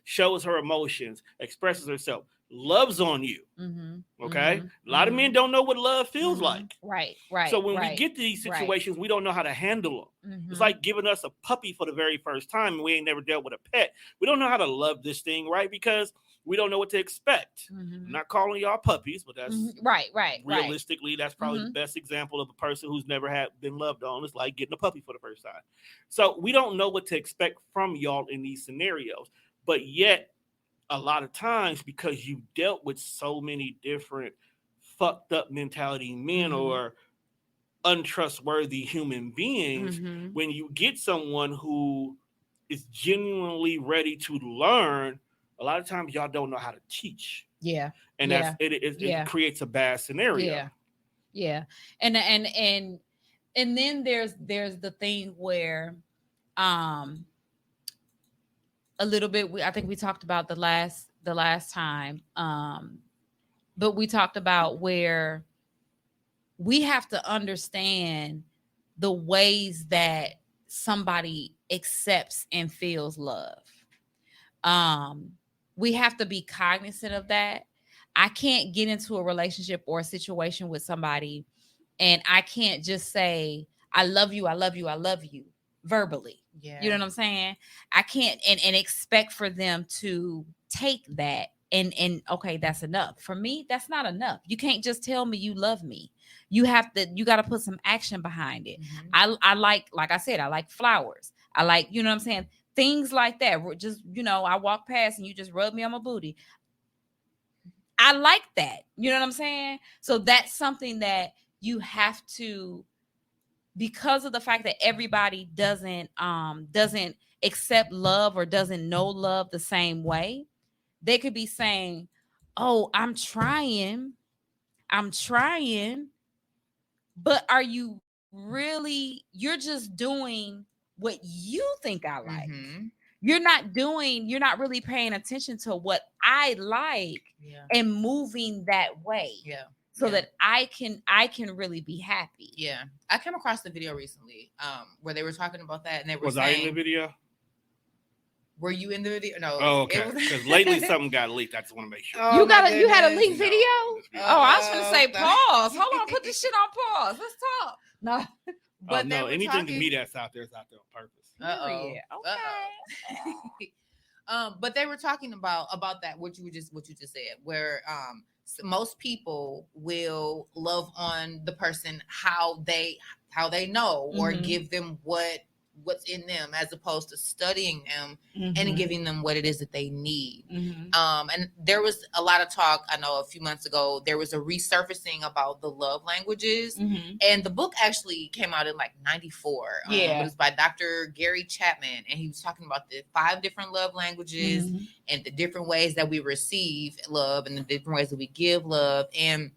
C: shows her emotions, expresses herself, loves on you.
A: Mhm.
C: Okay.
A: Mhm.
C: A lot of
A: Mhm.
C: men don't know what love feels
A: Mhm.
C: like.
A: Right.
C: So when
A: right.
C: we get to these
A: right.
C: situations, we don't know how to handle them.
A: Mhm.
C: It's like giving us a puppy for the very first time and we ain't never dealt with a pet. We don't know how to love this thing, right? Because we don't know what to expect. I'm not calling y'all puppies, but that's
A: right.
C: realistically, that's probably the best example of a person who's never been loved on. It's like getting a puppy for the first time. So we don't know what to expect from y'all in these scenarios, but yet a lot of times, because you dealt with so many different fucked up mentality men or untrustworthy human beings, when you get someone who is genuinely ready to learn, a lot of times y'all don't know how to teach.
A: Yeah.
C: And it creates a bad scenario.
A: Yeah. And then there's the thing where a little bit, I think we talked about the last time, but we talked about where we have to understand the ways that somebody accepts and feels love. We have to be cognizant of that. I can't get into a relationship or a situation with somebody and I can't just say, I love you, I love you, I love you verbally.
B: Yeah.
A: You know what I'm saying? I can't and expect for them to take that and okay, that's enough. For me, that's not enough. You can't just tell me you love me. You got to put some action behind it. I like I said, I like flowers. I like, you know what I'm saying? Things like that. Just, I walk past and you just rub me on my booty. I like that. You know what I'm saying? So that's something that you have to, because of the fact that everybody doesn't accept love or doesn't know love the same way, they could be saying, oh, I'm trying, but are you really, you're just doing what you think I like. You're not really paying attention to what I like and moving that way. Yeah. So that I can really be happy.
B: Yeah. I came across the video recently where they were talking about that and they were
C: Was
B: saying,
C: I in the video?
B: Were you in the video? No.
C: Oh, okay. Because lately something got leaked. I just want to make sure.
A: You had a leaked video? Oh, I was going to say
B: no.
A: pause. Hold on, put this shit on pause. Let's talk. No.
B: But
C: no, anything to me that's out there is out there on purpose.
A: Okay.
B: But they were talking about that what you just said, where most people will love on the person how they know or give them what's in them as opposed to studying them and giving them what it is that they need. And there was a lot of talk, I know a few months ago, there was a resurfacing about the love languages. And the book actually came out in like 94. It was by Dr. Gary Chapman. And he was talking about the 5 different love languages and the different ways that we receive love and the different ways that we give love. And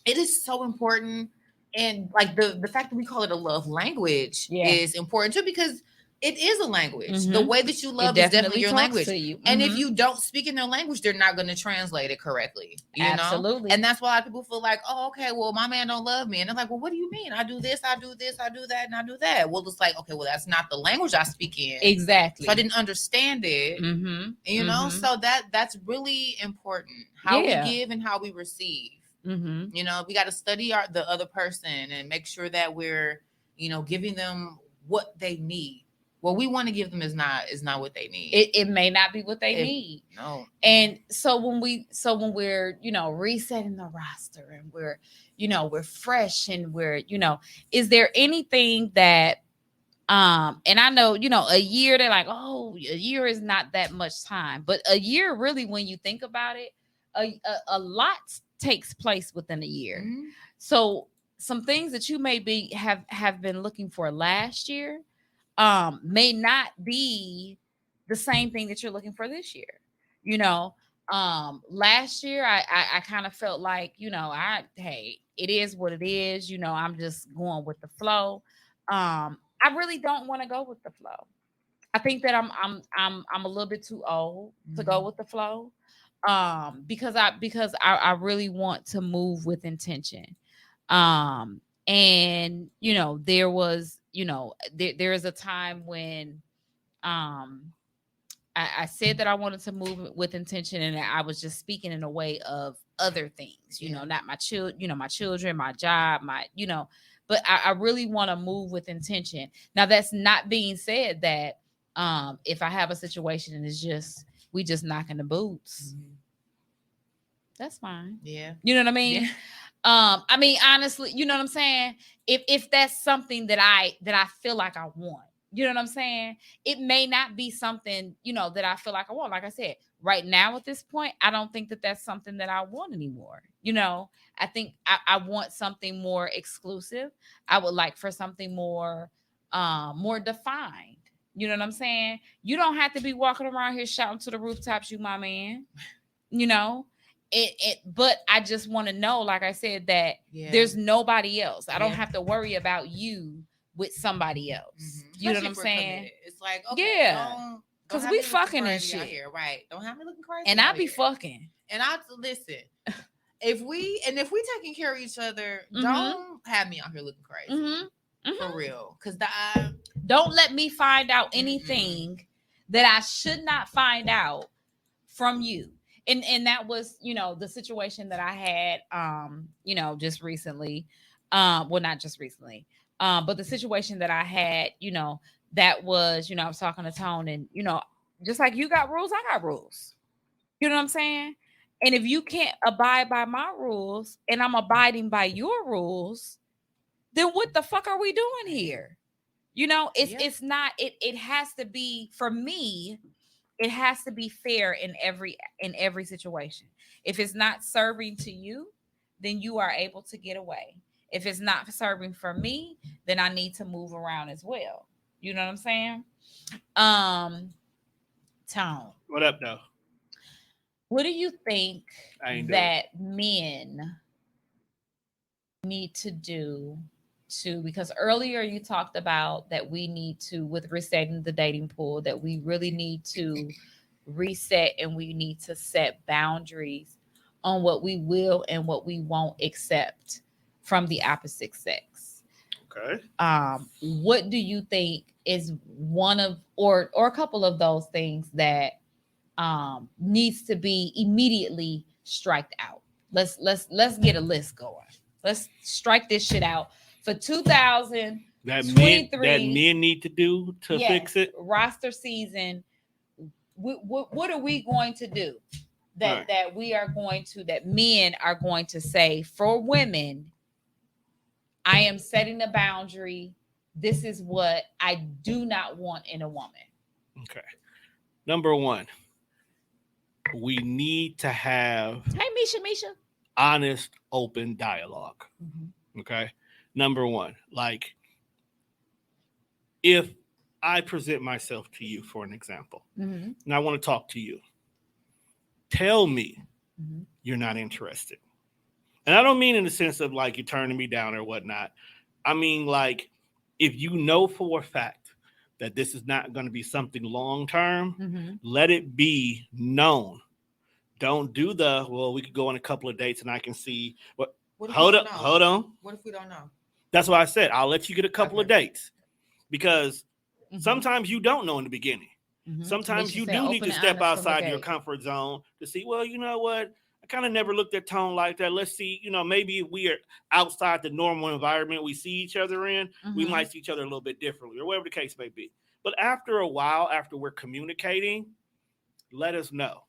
B: it is so important. And like the fact that we call it a love language is important too, because it is a language. The way that you love is definitely your language. And if you don't speak in their language, they're not going to translate it correctly. You know? And that's why a lot of people feel like, oh, okay, well, my man don't love me. And they're like, well, what do you mean? I do this, I do this, I do that, and I do that. Well, it's like, okay, well, that's not the language I speak in.
A: Exactly.
B: So I didn't understand it. You know, so that's really important. How we give and how we receive. You know, we got to study the other person and make sure that we're, giving them what they need. What we want to give them is not what they need.
A: It may not be what they need.
B: No.
A: And so when we're, resetting the roster and we're fresh and we're, is there anything that, and I know, a year, they're like, oh, a year is not that much time, but a year really, when you think about it, a lot takes place within a year. So some things that you may have been looking for last year may not be the same thing that you're looking for this year. Last year I kind of felt like, hey, it is what it is. I'm just going with the flow. I really don't want to go with the flow. I think that I'm a little bit too old to go with the flow. Because I really want to move with intention. And there was, there is a time when I said that I wanted to move with intention, and I was just speaking in a way of other things, not my my children, my job, but I really want to move with intention. Now, that's not being said that if I have a situation and it's just we just knocking the boots, That's fine.
B: Yeah.
A: You know what I mean?
B: Yeah.
A: I mean, honestly, you know what I'm saying? If that's something that I feel like I want, you know what I'm saying? It may not be something, you know, that I feel like I want. Like I said, right now at this point, I don't think that that's something that I want anymore. You know, I think I want something more exclusive. I would like for something more more defined. You know what I'm saying? You don't have to be walking around here shouting to the rooftops, you my man. You know, but I just want to know, like I said, that there's nobody else. I don't have to worry about you with somebody else.
B: Mm-hmm.
A: You know what I'm saying? It's like, okay, yeah, because we fucking and shit
B: here, right? Don't have me looking crazy.
A: And I be fucking.
B: And I listen. If we taking care of each other, don't have me out here looking crazy. For real. Because
A: don't let me find out anything that I should not find out from you. And that was, you know, the situation that I had, you know, just recently. Well, not just recently, but the situation that I had, you know, that was, you know, I was talking to Tone, and, you know, just like you got rules, I got rules. You know what I'm saying? And if you can't abide by my rules and I'm abiding by your rules, then what the fuck are we doing here? You know, it's not, it has to be, for me, it has to be fair in every situation. If it's not serving to you, then you are able to get away. If it's not serving for me, then I need to move around as well. You know what I'm saying? Tone.
C: What up, though?
A: What do you think that men need to do because earlier you talked about that we need to, with resetting the dating pool, that we really need to reset and we need to set boundaries on what we will and what we won't accept from the opposite sex.
C: Okay.
A: What do you think is one of or a couple of those things that needs to be immediately striked out? Let's get a list going. Let's strike this shit out for 2023.
C: That men need to do to fix it.
A: Roster season. What are we going to do that men are going to say for women? I am setting a boundary. This is what I do not want in a woman.
C: Okay. Number one, we need to have
A: Misha.
C: Honest, open dialogue. Okay. Number one, like, if I present myself to you for an example, and I want to talk to you, tell me you're not interested. And I don't mean in the sense of like you're turning me down or whatnot. I mean, like, if you know for a fact that this is not going to be something long term, let it be known. Don't do we could go on a couple of dates and I can see what. Hold on.
B: What if we don't know?
C: That's why I said I'll let you get a couple of dates, because sometimes you don't know in the beginning. Sometimes you do need to step outside your comfort zone to see, well, you know what? I kind of never looked at Tone like that. Let's see, you know, maybe if we are outside the normal environment we see each other in, we might see each other a little bit differently, or whatever the case may be. But after a while, after we're communicating, let us know.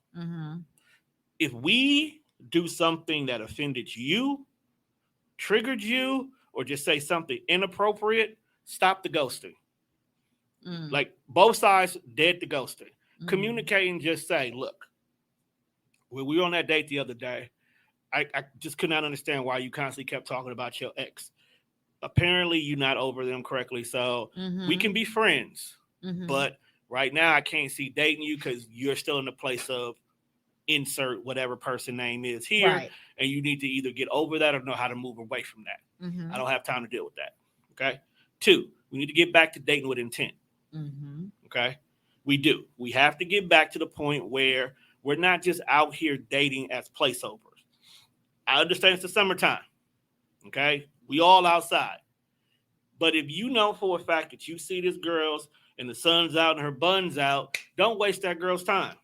C: If we do something that offended you, triggered you, or just say something inappropriate, stop the ghosting. Like, both sides dead to ghosting. Communicating, just say, look, when we were on that date the other day, I just could not understand why you constantly kept talking about your ex. Apparently you're not over them correctly, so we can be friends. But right now I can't see dating you because you're still in the place of insert whatever person name is here, right, and you need to either get over that or know how to move away from that. I don't have time to deal with that. Okay. 2, we need to get back to dating with intent. Okay. We have to get back to the point where we're not just out here dating as placeholders. I understand it's the summertime. Okay. We all outside. But if you know for a fact that you see this girl's and the sun's out and her bun's out, don't waste that girl's time.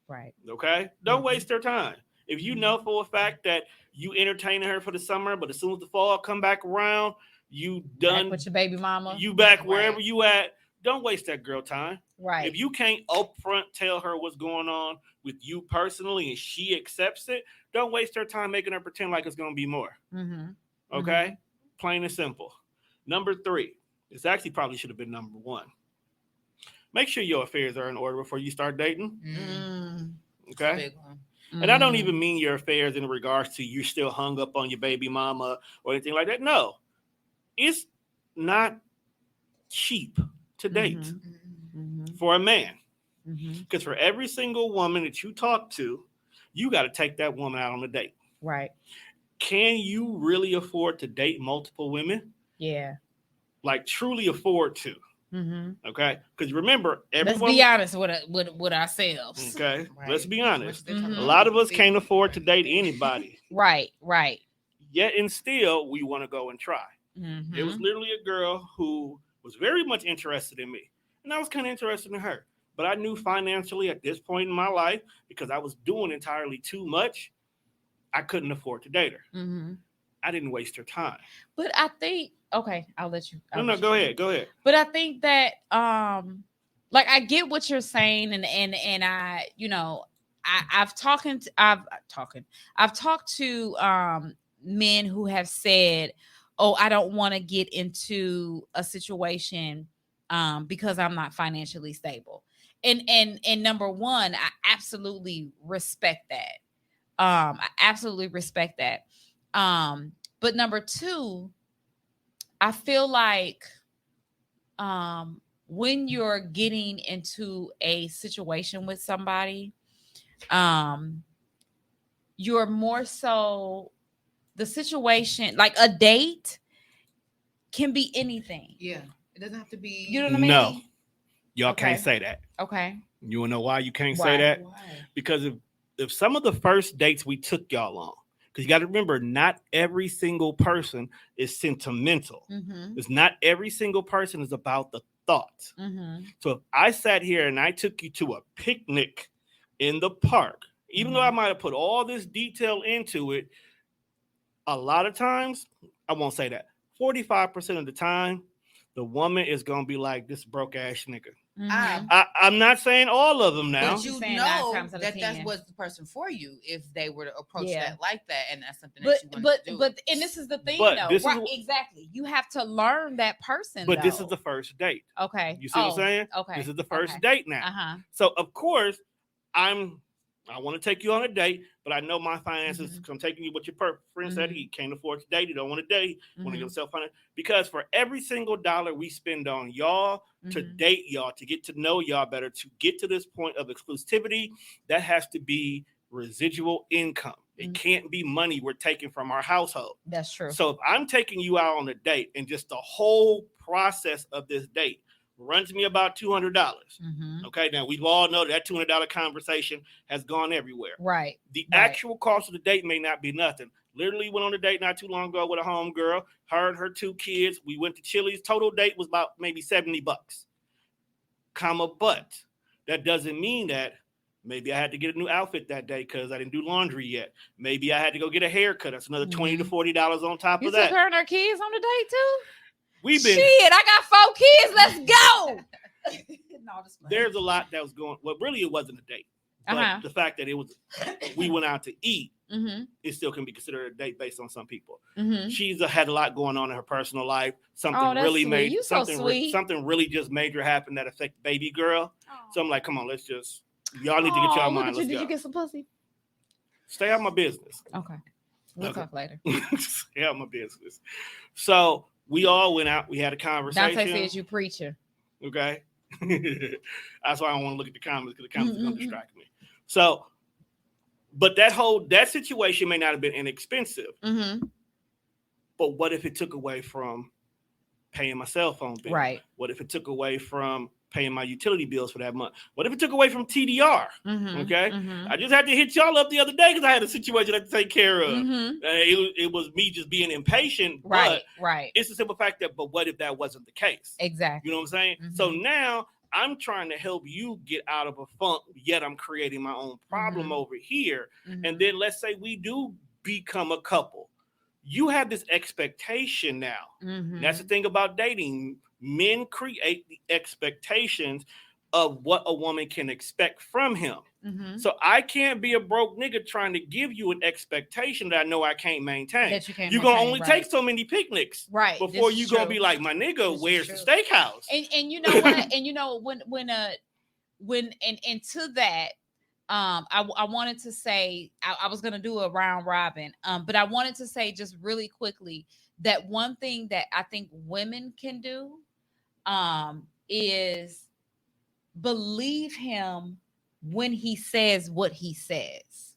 A: Right.
C: Okay? Don't waste their time. If you know for a fact that you entertaining her for the summer, but as soon as the fall come back around, you done
A: back with your baby mama.
C: You back wherever you at. don't waste that girl time.
A: Right.
C: If you can't upfront tell her what's going on with you personally and she accepts it, don't waste her time making her pretend like it's going to be more.
A: Mm-hmm.
C: Okay? Plain and simple. Number 3. This actually probably should have been number 1. Make sure your affairs are in order before you start dating. Okay?
B: Big one.
C: And I don't even mean your affairs in regards to you're still hung up on your baby mama or anything like that. No. It's not cheap to date for a man. Because for every single woman that you talk to, you got to take that woman out on a date.
A: Right.
C: Can you really afford to date multiple women?
A: Yeah.
C: Like truly afford to. Okay? Because remember, everyone.
A: Let's be honest with ourselves.
C: Okay?
B: Right.
C: Let's be honest.
A: Mhm.
C: A lot of us can't afford to date anybody.
A: Right. Right.
C: Yet and still, we want to go and try. There was literally a girl who was very much interested in me. And I was kind of interested in her. But I knew financially at this point in my life, because I was doing entirely too much, I couldn't afford to date her. I didn't waste her time.
A: But I think, okay, I'll let you.
C: No, go ahead. Go ahead.
A: But I think that, like, I get what you're saying, and I, you know, I've talked to men who have said, "Oh, I don't want to get into a situation because I'm not financially stable." And number one, I absolutely respect that. I absolutely respect that. But number two, I feel like when you're getting into a situation with somebody, you're more so the situation, like a date can be anything.
B: Yeah. It doesn't have to be.
A: You know what I mean?
C: No. Y'all
A: Okay.
C: can't say that.
A: Okay.
C: You wanna know why you can't
A: Why?
C: say that?
B: Why?
C: Because if some of the first dates we took y'all on, because you got to remember, not every single person is sentimental. It's not every single person is about the thought. So if I sat here and I took you to a picnic in the park, even though I might have put all this detail into it, a lot of times, I won't say that, 45% of the time, the woman is going to be like, this broke ass nigga. I'm not saying all of them now.
B: But you
A: Saying
B: know
A: 9 times out of
B: that
A: 10.
B: was the person for you if they were to approach
A: Yeah.
B: that like that, and that's something
A: But
B: that you want to do.
A: and this is the thing
C: But
A: though.
C: this is
A: Right,
C: what-
A: exactly. You have to learn that person.
C: But this is
A: though.
C: the first date.
A: Okay.
C: You see what I'm saying?
A: Okay.
C: This is the first
A: okay.
C: date now.
A: Uh-huh.
C: So of course, I want to take you on a date, but I know my finances.
A: Mm-hmm.
C: So I'm taking you what your friend said. He can't afford to date. He don't want to date. Want to
A: Mhm.
C: get himself on it. Because for every single dollar we spend on y'all to
A: Mhm.
C: date y'all, to get to know y'all better, to get to this point of exclusivity, that has to be residual income. It
A: Mhm.
C: can't be money we're taking from our household.
A: That's true.
C: So if I'm taking you out on a date and just the whole process of this date runs me about $200.
A: Mhm.
C: Okay, now we all know that $200 conversation has gone everywhere.
A: Right.
C: The
A: Right.
C: actual cost of the date may not be nothing. Literally went on a date not too long ago with a home girl, her and her 2 kids. We went to Chili's. Total date was about maybe $70. But that doesn't mean that maybe I had to get a new outfit that day because I didn't do laundry yet. Maybe I had to go get a haircut. That's another $20 to $40 on top
A: You
C: of
A: took
C: that.
A: her and her kids on the date too?
C: We've been
A: Shit, I got 4 kids. Let's go. No, just playing.
C: there's a lot that was going. Well, really, it wasn't a date. But
A: Uh-huh.
C: the fact that we went out to eat,
A: Mhm.
C: it still can be considered a date based on some people.
A: Mhm.
C: She's had a lot going on in her personal life. Something
A: Oh, that's
C: really
A: sweet.
C: made
A: You so
C: something
A: sweet.
C: something really just major happen that affected baby girl. So I'm like, come on, let's just y'all need to get
A: Oh,
C: y'all
A: look
C: mind.
A: at you.
C: Let's
A: Did
C: go.
A: you get some pussy?
C: Stay out my business.
A: Okay. We'll
C: Okay.
A: talk later.
C: Stay out my business. So we all went out. We had a conversation.
A: Dante says you preacher.
C: Okay. That's why I don't want to look at the comments because the comments are going to
A: Mm-mm-mm.
C: distract me. So, but that situation may not have been inexpensive.
A: Mm-hmm.
C: But what if it took away from paying my cell phone bill?
A: Right.
C: What if it took away from paying my utility bills for that month? What if it took away from TDR?
A: Mm-hmm.
C: Okay.
A: Mm-hmm.
C: I just had to hit y'all up the other day because I had a situation I had to take care of.
A: Mm-hmm.
C: It was me just being impatient.
A: Right.
C: But
A: Right.
C: it's the simple fact that, but what if that wasn't the case?
A: Exactly.
C: You know what I'm saying?
A: Mhm.
C: So now I'm trying to help you get out of a funk, yet I'm creating my own problem
A: Mhm.
C: over here.
A: Mhm.
C: And then let's say we do become a couple. You have this expectation now.
A: Mhm.
C: And that's the thing about dating. Men create the expectations of what a woman can expect from him.
A: Mhm.
C: So I can't be a broke nigga trying to give you an expectation that I know I can't maintain.
A: That you can't
C: You're gonna
A: maintain,
C: only
A: right.
C: take so many picnics
A: Right.
C: before
A: This
C: you
A: is
C: gonna
A: true.
C: be like, my nigga,
A: This is
C: where's the
A: true.
C: steakhouse?
A: And you know what? And you know when to that, I wanted to say I was gonna do a round robin, but I wanted to say just really quickly that one thing that I think women can do, is believe him when he says what he says.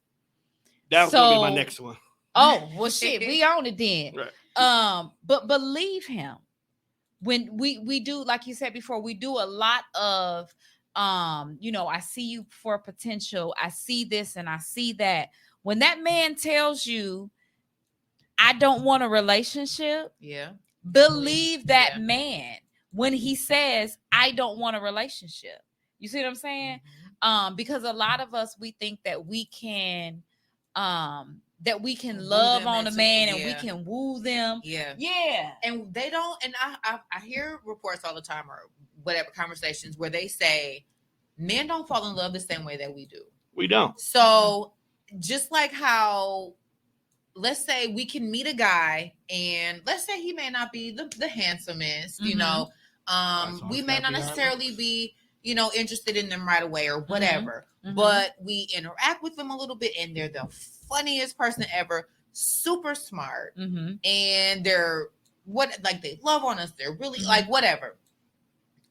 C: That was gonna be my
A: So-
C: next one.
A: Oh well, shit, we on it then.
C: Right.
A: But believe him when we do, like you said before, we do a lot of I see you for potential, I see this and I see that. When that man tells you, I don't want a relationship,
B: Yeah.
A: believe that
B: Yeah.
A: man when he says, I don't want a relationship. You see what I'm saying? Because a lot of us, we think that we can
B: Woo
A: love
B: them
A: on a
B: into-
A: man and we
B: yeah.
A: can woo them.
B: Yeah.
A: Yeah.
B: And they don't, and I hear reports all the time or whatever conversations where they say men don't fall in love the same way that we do.
C: We don't.
B: So just like how, let's say we can meet a guy and let's say he may not be the handsomest, you
A: Mhm.
B: know,
C: That's
B: we
C: on
B: may not
C: Happy
B: necessarily be, interested in them right away or whatever,
A: Mhm.
B: but we interact with them a little bit and they're the funniest person ever, super smart,
A: Mm-hmm.
B: and they're they love on us, they're really
A: Mhm.
B: like whatever.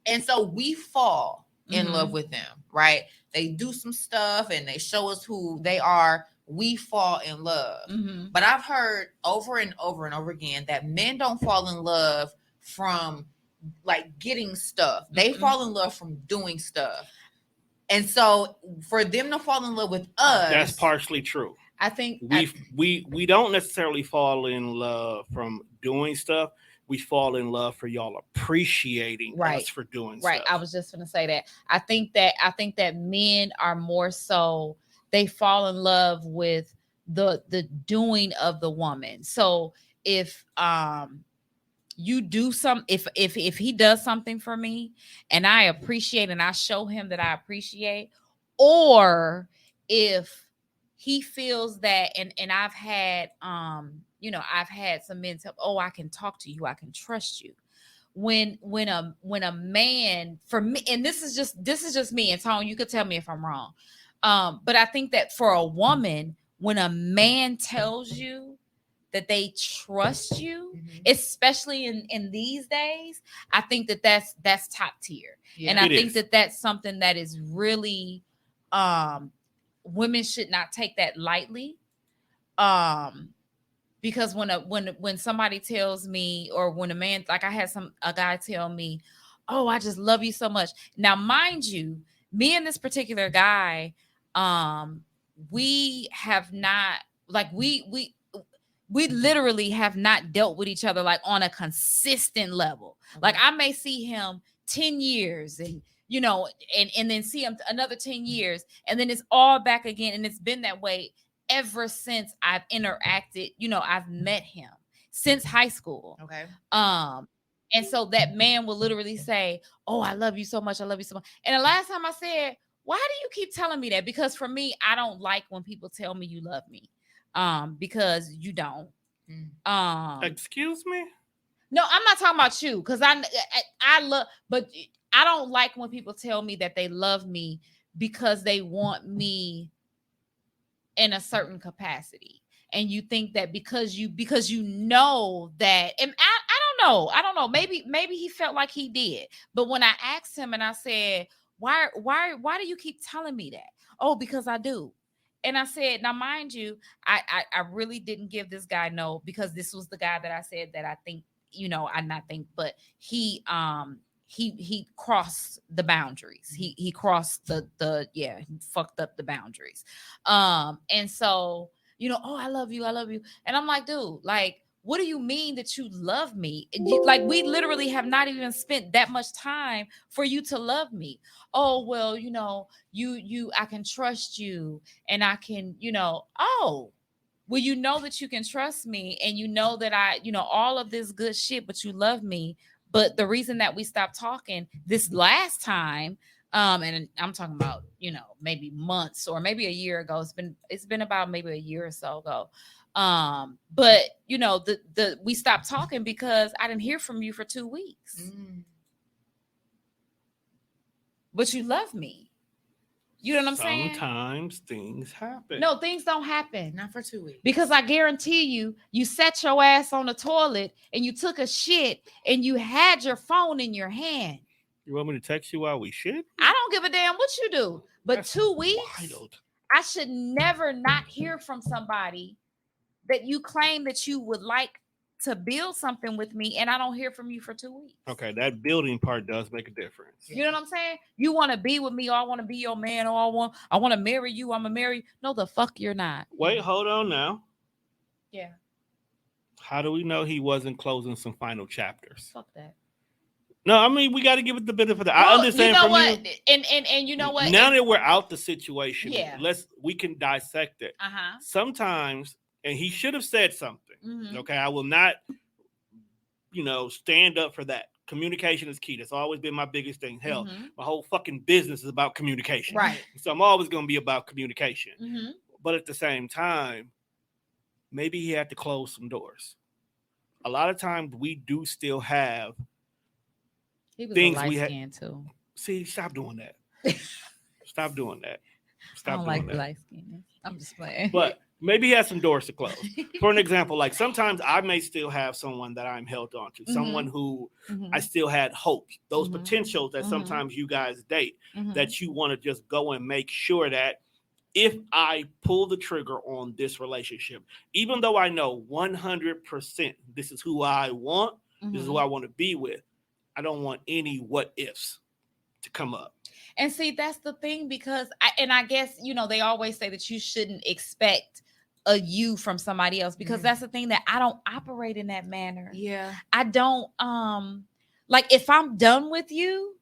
B: And so we fall in
A: Mhm.
B: love with them, right? They do some stuff and they show us who they are. We fall in love.
A: Mm-hmm.
B: But I've heard over and over and over again that men don't fall in love from like getting stuff. They
A: Mhm.
B: fall in love from doing stuff. And so for them to fall in love with us,
C: That's partially true.
A: I think
C: We don't necessarily fall in love from doing stuff. We fall in love for y'all appreciating
A: Right.
C: us for doing
A: right.
C: stuff.
A: I was just gonna say that. I think that men are more so, they fall in love with the doing of the woman. So if you do if he does something for me and I appreciate and I show him that I appreciate, or if he feels that, and I've had I've had some men tell, oh, I can talk to you, I can trust you. When a man, for me, and this is just me, and Tone, you could tell me if I'm wrong, but I think that for a woman, when a man tells you that they trust you,
B: Mhm.
A: especially in these days, I think that's top tier.
B: Yeah.
A: And I
C: It
A: think
C: is.
A: that's something that is really, women should not take that lightly. Because when somebody tells me, or when a man, like I had a guy tell me, oh, I just love you so much. Now, mind you, me and this particular guy, we have not, like, we literally have not dealt with each other like on a consistent level. Like, I may see him 10 years and and then see him another 10 years, and then it's all back again, and it's been that way ever since I've interacted, I've met him since high school.
B: Okay.
A: And so that man will literally say, oh, I love you so much, I love you so much. And the last time I said, why do you keep telling me that? Because for me, I don't like when people tell me you love me, because you don't.
C: Excuse me?
A: No, I'm not talking about you, because I love, but I don't like when people tell me that they love me because they want me in a certain capacity. And you think that because you know that, and I don't know, maybe he felt like he did. But when I asked him and I said, why do you keep telling me that? Oh, because I do. And I said, now mind you, I really didn't give this guy no, because this was the guy that I said that I think, I not think, but he crossed the boundaries. He crossed he fucked up the boundaries. And so, oh, I love you. And I'm like, dude, like, what do you mean that you love me? Like, we literally have not even spent that much time for you to love me. Oh, well, I can trust you, and I can, oh, well, you know that you can trust me, and you know that I, all of this good shit, but you love me. But the reason that we stopped talking this last time, and I'm talking about, maybe months or maybe a year ago. It's been about maybe a year or so ago. But we stopped talking because I didn't hear from you for 2 weeks. But you love me. You know what I'm saying?
C: Sometimes things happen.
A: No, things don't happen.
B: Not for 2 weeks.
A: Because I guarantee you sat your ass on the toilet and you took a shit and you had your phone in your hand.
C: You want me to text you while we shit?
A: I don't give a damn what you do. But
C: That's
A: 2 weeks,
C: wild.
A: I should never not hear from somebody that you claim that you would like to build something with me, and I don't hear from you for 2 weeks.
C: Okay, that building part does make a difference.
A: You know what I'm saying? You want to be with me, or I want to be your man, or I want to marry you. I'm gonna marry you. No, the fuck you're not.
C: Wait, hold on now.
A: Yeah.
C: How do we know he wasn't closing some final chapters?
A: Fuck that.
C: No, I mean we got to give it the benefit of the. I understand.
A: You know
C: from
A: what?
C: You.
A: And you know what?
C: Now that we're out the situation,
A: Yeah.
C: we can dissect it.
A: Uh-huh.
C: Sometimes, and he should have said something.
A: Mm-hmm.
C: Okay, I will not, stand up for that. Communication is key. That's always been my biggest thing. Hell, my whole fucking business is about communication.
A: Right.
C: So I'm always going to be about communication.
A: Mm-hmm.
C: But at the same time, maybe he had to close some doors. A lot of times we do still have
A: He was
C: things
A: a light
C: we
A: skin too.
C: See, stop doing that. Stop doing that.
A: I
C: Stop
A: don't
C: doing
A: like
C: that.
A: light skin. I'm just playing.
C: But maybe he has some doors to close. For an example, like sometimes I may still have someone that I'm held on to, someone who I still had hopes, those potentials that sometimes you guys date, that you want to just go and make sure that if I pull the trigger on this relationship, even though I know 100% this is who I want, this is who I want to be with, I don't want any what ifs to come up.
A: And see, that's the thing, because I guess, they always say that you shouldn't expect a you from somebody else, because that's the thing, that I don't operate in that manner.
B: Yeah.
A: I don't, like if I'm done with you,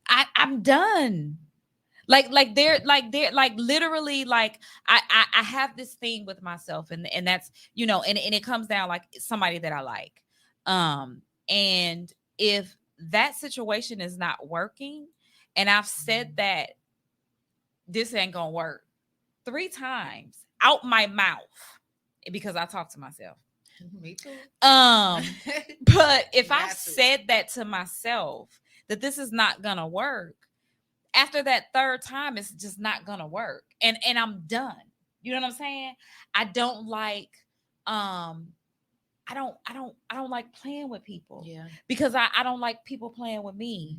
A: I'm done. Like literally, like I have this thing with myself, and that's, and it comes down like somebody that I like. And if that situation is not working, and I've said that this ain't gonna work 3 times out my mouth, because I talk to myself.
B: Me too.
A: But if I've said that to myself, that this is not gonna work, after that 3rd time, it's just not gonna work, and I'm done. You know what I'm saying? I don't like I don't like playing with people.
B: Yeah.
A: Because I don't like people playing with me.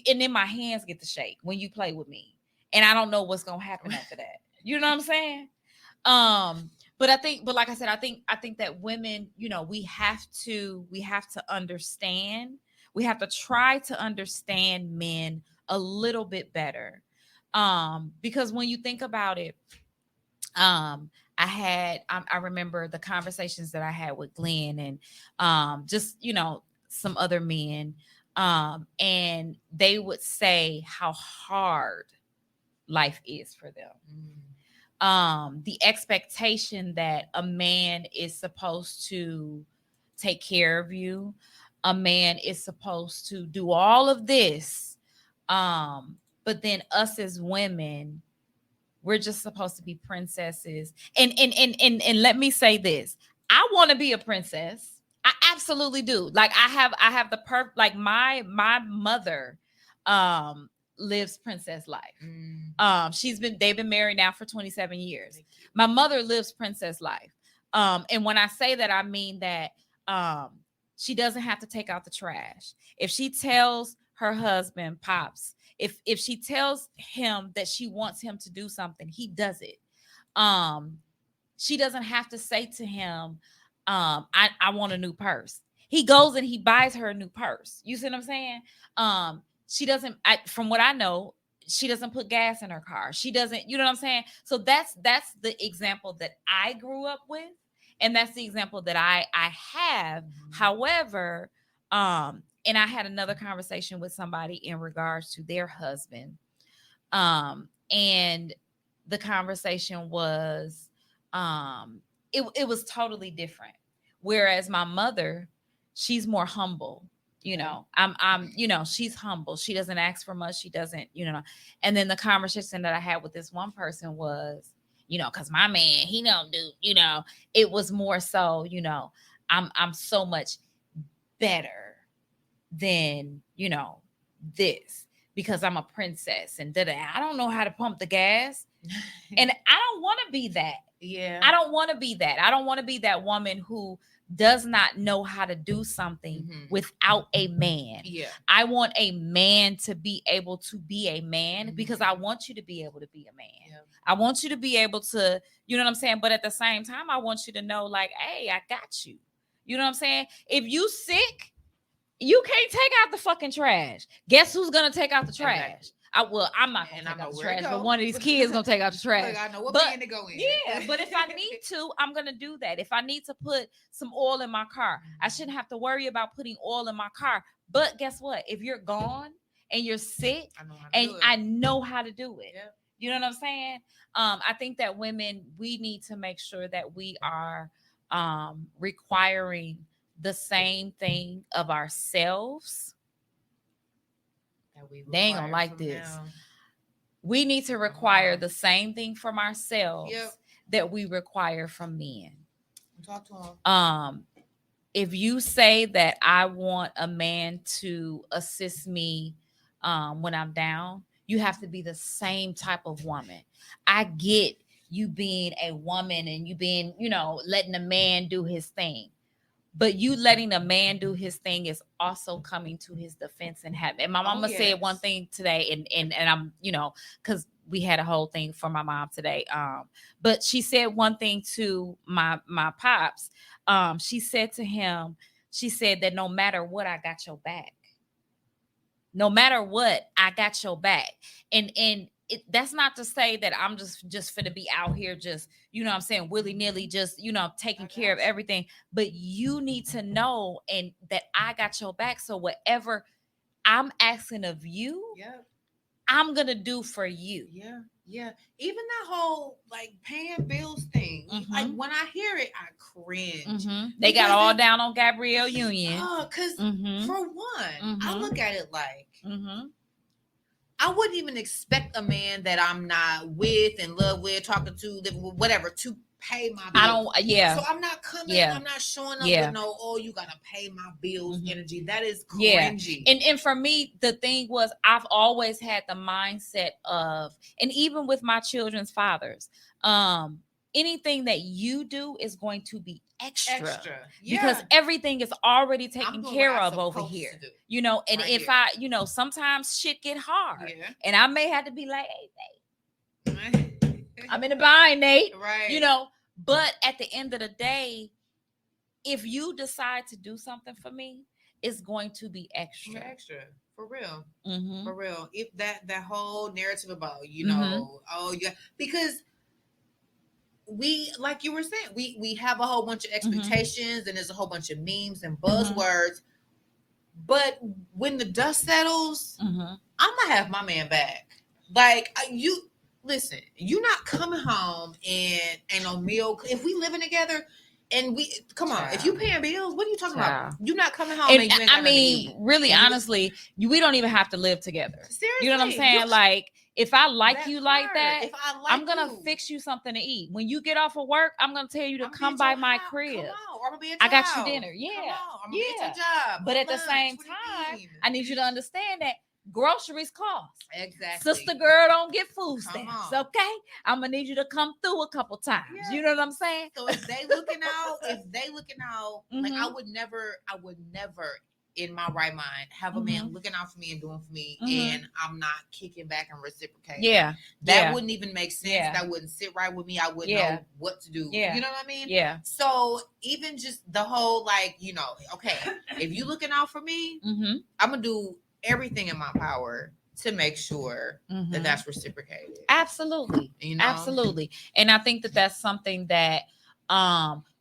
A: And then my hands get to shake when you play with me. And I don't know what's gonna happen after that. You know what I'm saying? But like I said, I think that women, we have to understand. We have to try to understand men a little bit better. Because when you think about it, I remember the conversations that I had with Glenn and just, some other men. And they would say how hard life is for them. The expectation that a man is supposed to take care of you. A man is supposed to do all of this. But then us as women, we're just supposed to be princesses. And let me say this. I want to be a princess. I absolutely do. Like I have the like my mother lives princess life. They've been married now for 27 years. My mother lives princess life. And when I say that, I mean that she doesn't have to take out the trash. If she tells her husband, Pops, if she tells him that she wants him to do something, he does it. She doesn't have to say to him, I want a new purse. He goes and he buys her a new purse. You see what I'm saying? She doesn't, from what I know, she doesn't put gas in her car. She doesn't, you know what I'm saying? So that's the example that I grew up with. And that's the example that I have. However, and I had another conversation with somebody in regards to their husband. And the conversation was, it was totally different. Whereas my mother, she's more humble. I'm she's humble. She doesn't ask for much. She doesn't, and then the conversation that I had with this one person was, because my man, he don't do, it was more so, I'm so much better than, this because I'm a princess and I don't know how to pump the gas. And I don't want to be that.
B: Yeah.
A: I don't want to be that. I don't want to be that woman who does not know how to do something without a man.
B: Yeah.
A: I want a man to be able to be a man because I want you to be able to be a man.
B: Yeah.
A: I want you to be able to, you know what I'm saying? But at the same time, I want you to know, like, hey, I got you. You know what I'm saying? If you sick, you can't take out the fucking trash. Guess who's gonna take out the trash?
B: Exactly.
A: I'm not gonna take out the trash, but one of these kids gonna take out the trash.
B: Like, I know what
A: But-
B: man to go in.
A: Yeah, but if I need to, I'm gonna do that. If I need to put some oil in my car, I shouldn't have to worry about putting oil in my car. But guess what? If you're gone and you're sick,
B: I know how to
A: and
B: do it.
A: I know how to do it.
B: Yep.
A: You know what I'm saying? I think that women, we need to make sure that we are requiring the same thing of ourselves.
B: That we
A: They ain't gonna
B: require
A: like
B: from
A: this.
B: them.
A: We need to require the same thing from ourselves
B: Yep.
A: that we require from men.
B: Talk to them.
A: If you say that I want a man to assist me when I'm down, you have to be the same type of woman. I get you being a woman and you being, letting a man do his thing. But you letting a man do his thing is also coming to his defense and have. And my mama said one thing today, and I'm, because we had a whole thing for my mom today. But she said one thing to my pops. She said to him, she said that no matter what, I got your back. No matter what, I got your back. And that's not to say that I'm just finna be out here just, willy-nilly, just, taking care of everything. But you need to know and that I got your back. So whatever I'm asking of you, I'm gonna do for you.
B: Yeah. Even that whole like paying bills thing. Like when I hear it, I cringe.
A: They got all down on Gabrielle Union.
B: Because for one, I look at it like I wouldn't even expect a man that I'm not with, in love with, talking to, living with, whatever, to pay my bills. So I'm not coming, I'm not showing up with no, oh, you gotta pay my bills energy. That is cringy.
A: And for me, the thing was, I've always had the mindset of, and even with my children's fathers, anything that you do is going to be extra. Because everything is already taken care of over here. And
B: Right
A: if
B: here.
A: I, sometimes shit get hard. And I may have to be like, hey, Nate, I'm in a bind, Nate.
B: Right.
A: But at the end of the day, if you decide to do something for me, it's going to be extra.
B: For real.
A: Mm-hmm.
B: For real. If that whole narrative about, because we, like you were saying, we have a whole bunch of expectations and there's a whole bunch of memes and buzzwords. But when the dust settles, I'm gonna have my man back. Like listen, you not coming home and ain't no meal. If we living together and if you paying bills, what are you talking about? You not coming home and you ain't got nothing to eat.
A: Really, honestly, we don't even have to live together.
B: Seriously,
A: you know what I'm saying? Like, if I like you like that,
B: if I like
A: I'm gonna
B: you,
A: fix you something to eat. When you get off of work, I'm gonna tell you to come by my crib.
B: Come on, or I'm gonna be at
A: I got
B: your
A: you
B: house.
A: dinner. Yeah,
B: Come on, I'm gonna be at your job.
A: But at the
B: Lunch,
A: same
B: what do you
A: time,
B: mean?
A: I need you to understand that groceries cost.
B: Exactly.
A: Sister girl don't get food
B: Come
A: stamps.
B: on.
A: Okay, I'm gonna need you to come through a couple times.
B: Yeah.
A: You know what I'm saying?
B: So if they looking out, like I would never in my right mind have a man looking out for me and doing for me, and I'm not kicking back and reciprocating.
A: Yeah,
B: that wouldn't even make sense.
A: Yeah.
B: That wouldn't sit right with me. I wouldn't know what to do.
A: Yeah.
B: You know what I mean?
A: Yeah.
B: So even just the whole okay, if you looking out for me, I'm gonna do everything in my power to make sure that that's reciprocated.
A: Absolutely. Absolutely. And I think that that's something that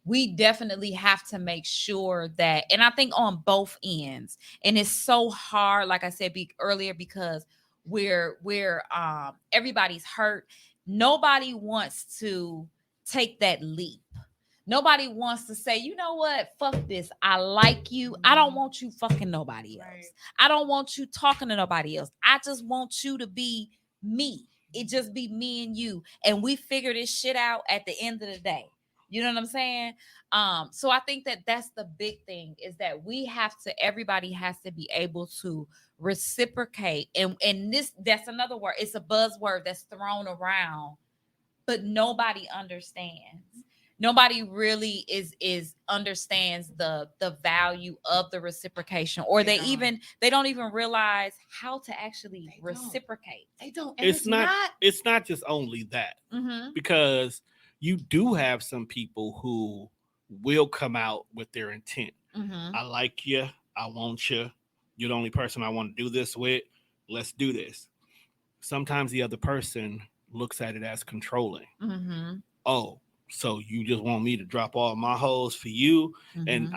A: we definitely have to make sure that, and I think on both ends, and it's so hard, like I said earlier, because we're everybody's hurt. Nobody wants to take that leap. Nobody wants to say, you know what, fuck this. I like you. I don't want you fucking nobody else.
B: Right.
A: I don't want you talking to nobody else. I just want you to be me. It just be me and you. And we figure this shit out at the end of the day. You know what I'm saying? So I think that that's the big thing, is that everybody has to be able to reciprocate. And that's another word. It's a buzzword that's thrown around, but nobody understands. Nobody really is understands the value of the reciprocation, or they don't even realize how to actually reciprocate.
B: They don't. And
C: It's not just only that, because you do have some people who will come out with their intent. I like you. I want you. You're the only person I want to do this with. Let's do this. Sometimes the other person looks at it as controlling. Oh, so you just want me to drop all my hoes for you? And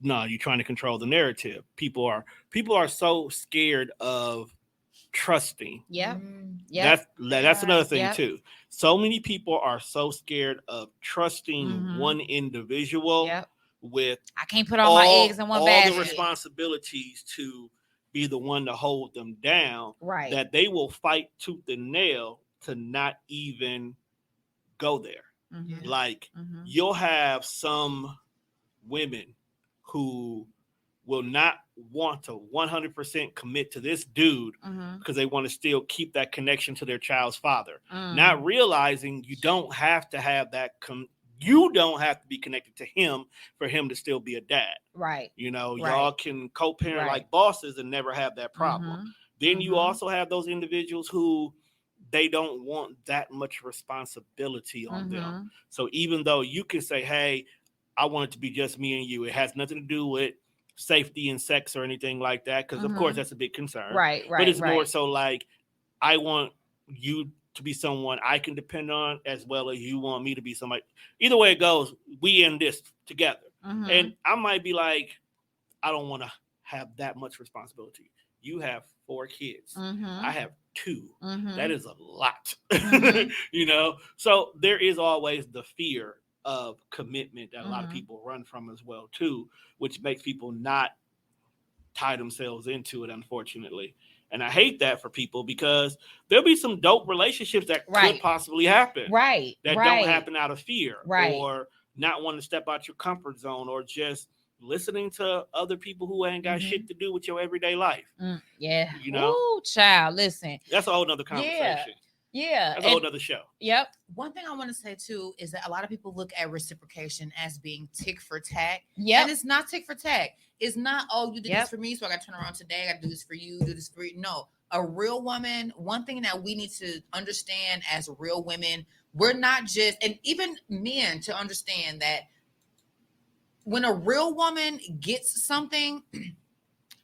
C: you're trying to control the narrative. People are so scared of trusting. That's another thing too. So many people are so scared of trusting one individual with
A: I can't put all my eggs in one basket.
C: All the responsibilities to be the one to hold them down.
A: Right.
C: That they will fight tooth and nail to not even go there. Like you'll have some women who will not want to 100% commit to this dude because they want to still keep that connection to their child's father, not realizing you don't have to have that. You don't have to be connected to him for him to still be a dad.
A: Right.
C: You know, y'all can co-parent like bosses and never have that problem. Then you also have those individuals who they don't want that much responsibility on them. So even though you can say, hey, I want it to be just me and you, it has nothing to do with safety and sex or anything like that, because of course that's a big concern.
A: Right.
C: But it's more so like, I want you to be someone I can depend on, as well as you want me to be somebody. Either way it goes, we in this together. And I might be like, I don't want to have that much responsibility. You have 4 kids. I have 2. That is a lot. You know? So there is always the fear of commitment that a lot of people run from as well too, which makes people not tie themselves into it, unfortunately. And I hate that for people, because there'll be some dope relationships that could possibly happen.
A: That
C: don't happen out of fear.
A: Right.
C: Or not wanting to step out your comfort zone, or just listening to other people who ain't got shit to do with your everyday life.
A: Yeah.
C: You know?
A: Ooh, child, listen.
C: That's a whole nother conversation.
A: Yeah.
C: That's a whole nother show.
A: Yep.
B: One thing I want to say too is that a lot of people look at reciprocation as being tick for tack.
A: Yep.
B: And it's not tick for tack. It's not, oh, you did this for me, so I got to turn around today. I got to do this for you, do this for you. No, a real woman, one thing that we need to understand as real women, we're not just, and even men to understand that when a real woman gets something,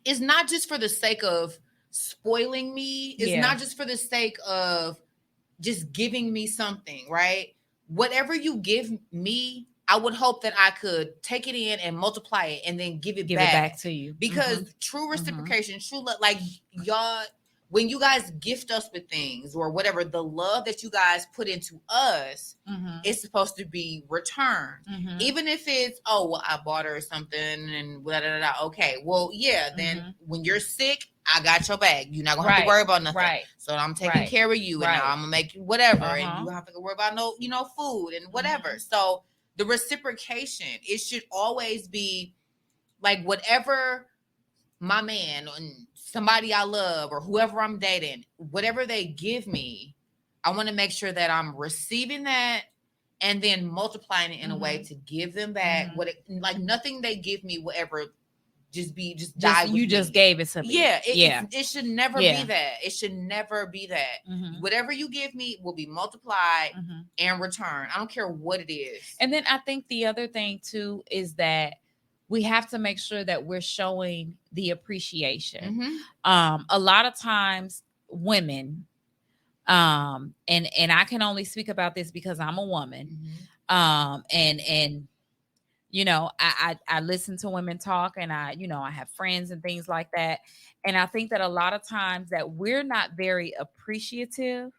B: it's not just for the sake of spoiling me. It's not just for the sake of just giving me something, right? Whatever you give me, I would hope that I could take it in and multiply it and then give it back
A: to you.
B: Because true reciprocation, true love, like y'all, when you guys gift us with things or whatever, the love that you guys put into us is supposed to be returned. Even if it's, oh, well, I bought her something and blah, blah, blah, blah. Okay, well, yeah, then when you're sick, I got your bag. You're not gonna have to worry about nothing. So I'm taking care of you, and now I'm gonna make you whatever, and you don't have to worry about no, food and whatever. So the reciprocation, it should always be like whatever my man and somebody I love or whoever I'm dating, whatever they give me, I want to make sure that I'm receiving that and then multiplying it in a way to give them back like nothing they give me will ever just die with
A: you just
B: me.
A: Gave it to me.
B: It should never be that. It should never be that. Whatever you give me will be multiplied and returned. I don't care what it is.
A: And then I think the other thing too is that we have to make sure that we're showing the appreciation. A lot of times women, and I can only speak about this because I'm a woman. And you know, I listen to women talk, and I have friends and things like that. And I think that a lot of times that we're not very appreciative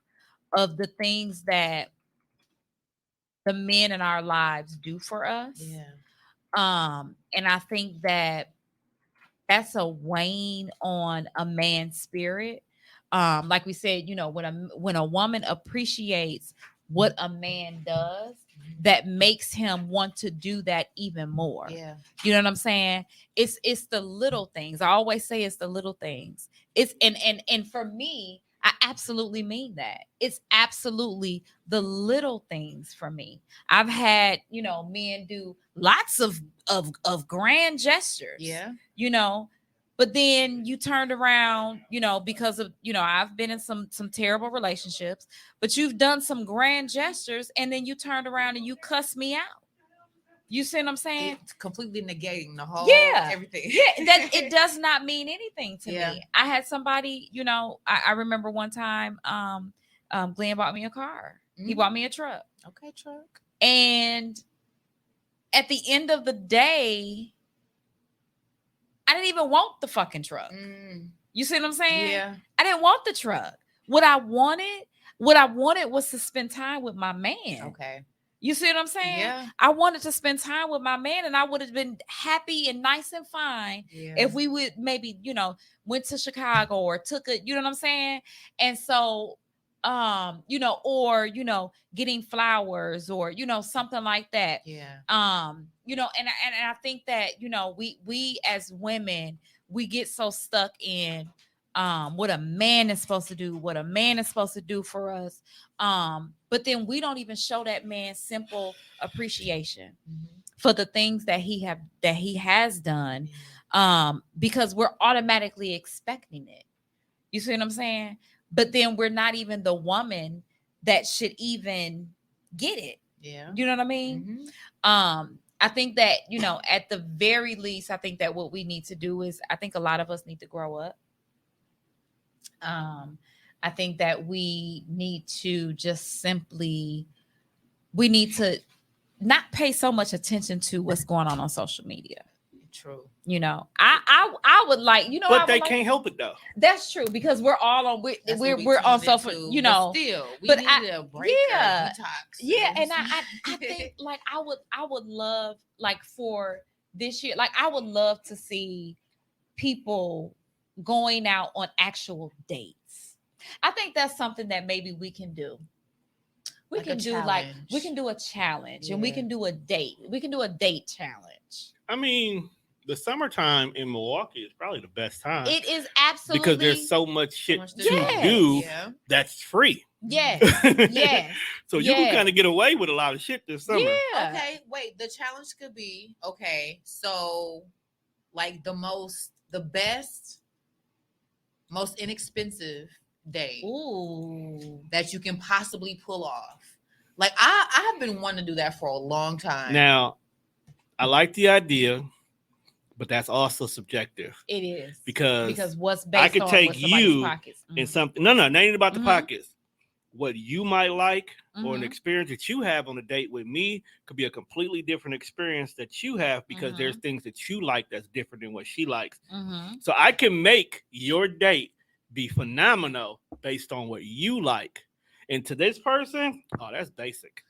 A: of the things that the men in our lives do for us. And I think that that's a wane on a man's spirit. Like we said, when a woman appreciates what a man does, that makes him want to do that even more. You know what I'm saying? It's the little things. I always say it's the little things. It's and for me, I absolutely mean that. It's absolutely the little things for me. I've had, men do lots of grand gestures. But then you turned around, because of, I've been in some terrible relationships, but you've done some grand gestures, and then you turned around and you cuss me out. You see what I'm saying?
B: It's completely negating the whole everything.
A: That it does not mean anything to me. I had somebody, I remember one time, Glenn bought me a car. He bought me a truck.
B: Okay, truck.
A: And at the end of the day, I didn't even want the fucking truck. You see what I'm saying?
B: Yeah.
A: I didn't want the truck. What I wanted was to spend time with my man.
B: Okay.
A: You see what I'm saying?
B: Yeah.
A: I wanted to spend time with my man, and I would have been happy and nice and fine if we would maybe, went to Chicago or took a, you know what I'm saying? And so, or, getting flowers or, something like that.
B: Yeah.
A: And I think that, we as women, we get so stuck in what a man is supposed to do for us. But then we don't even show that man simple appreciation for the things that he has done, because we're automatically expecting it. You see what I'm saying? But then we're not even the woman that should even get it.
B: Yeah.
A: You know what I mean? I think that, at the very least, I think that what we need to do is, I think a lot of us need to grow up. I think that we need to just simply, we need to not pay so much attention to what's going on social media.
B: True.
A: I would like,
C: but they can't help it though.
A: That's true, because we're all on, we're on social,
B: but still, we need a break, detox.
A: Yeah, and I think like I would love, like, for this year, like I would love to see people going out on actual dates. I think that's something that maybe we can do. We can do a challenge, and we can do a date. We can do a date challenge.
C: I mean, the summertime in Milwaukee is probably the best time.
A: It is absolutely,
C: because there's so much shit to do that's free.
A: Yes. Yes.
C: So you can kind of get away with a lot of shit this summer.
A: Yeah.
B: Okay, wait. The challenge could be, so like the best, most inexpensive date that you can possibly pull off. Like I have been wanting to do that for a long time.
C: Now, I like the idea, but that's also subjective.
A: It is.
C: Because
A: what's based
C: I could
A: on
C: take you
A: pockets.
C: in something. No, it ain't about the pockets. What you might like or an experience that you have on a date with me could be a completely different experience that you have, because there's things that you like that's different than what she likes. So I can make your date be phenomenal based on what you like. And to this person, that's basic.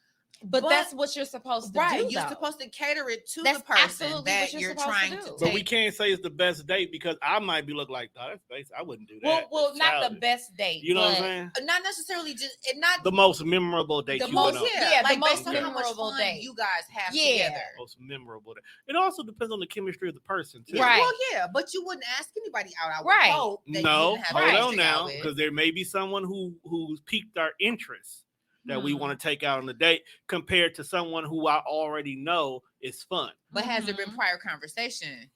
A: But that's what you're supposed to do.
B: Right, you're supposed to cater it to the person that you're trying to take.
C: But we can't say it's the best date, because I might be looking like, that's basic. I wouldn't do that.
A: Well, not the best date.
C: You know what I'm saying?
B: Not necessarily not
C: the most memorable date you went on.
B: Like based on how much fun you guys have together.
C: Most memorable date. It also depends on the chemistry of the person too.
A: Right.
B: Well, yeah, but you wouldn't ask anybody out. I would hope that
C: no,
B: you have
C: hold on now, because there may be someone who's piqued our interest that we want to take out on a date, compared to someone who I already know is fun.
B: But has there been prior conversation?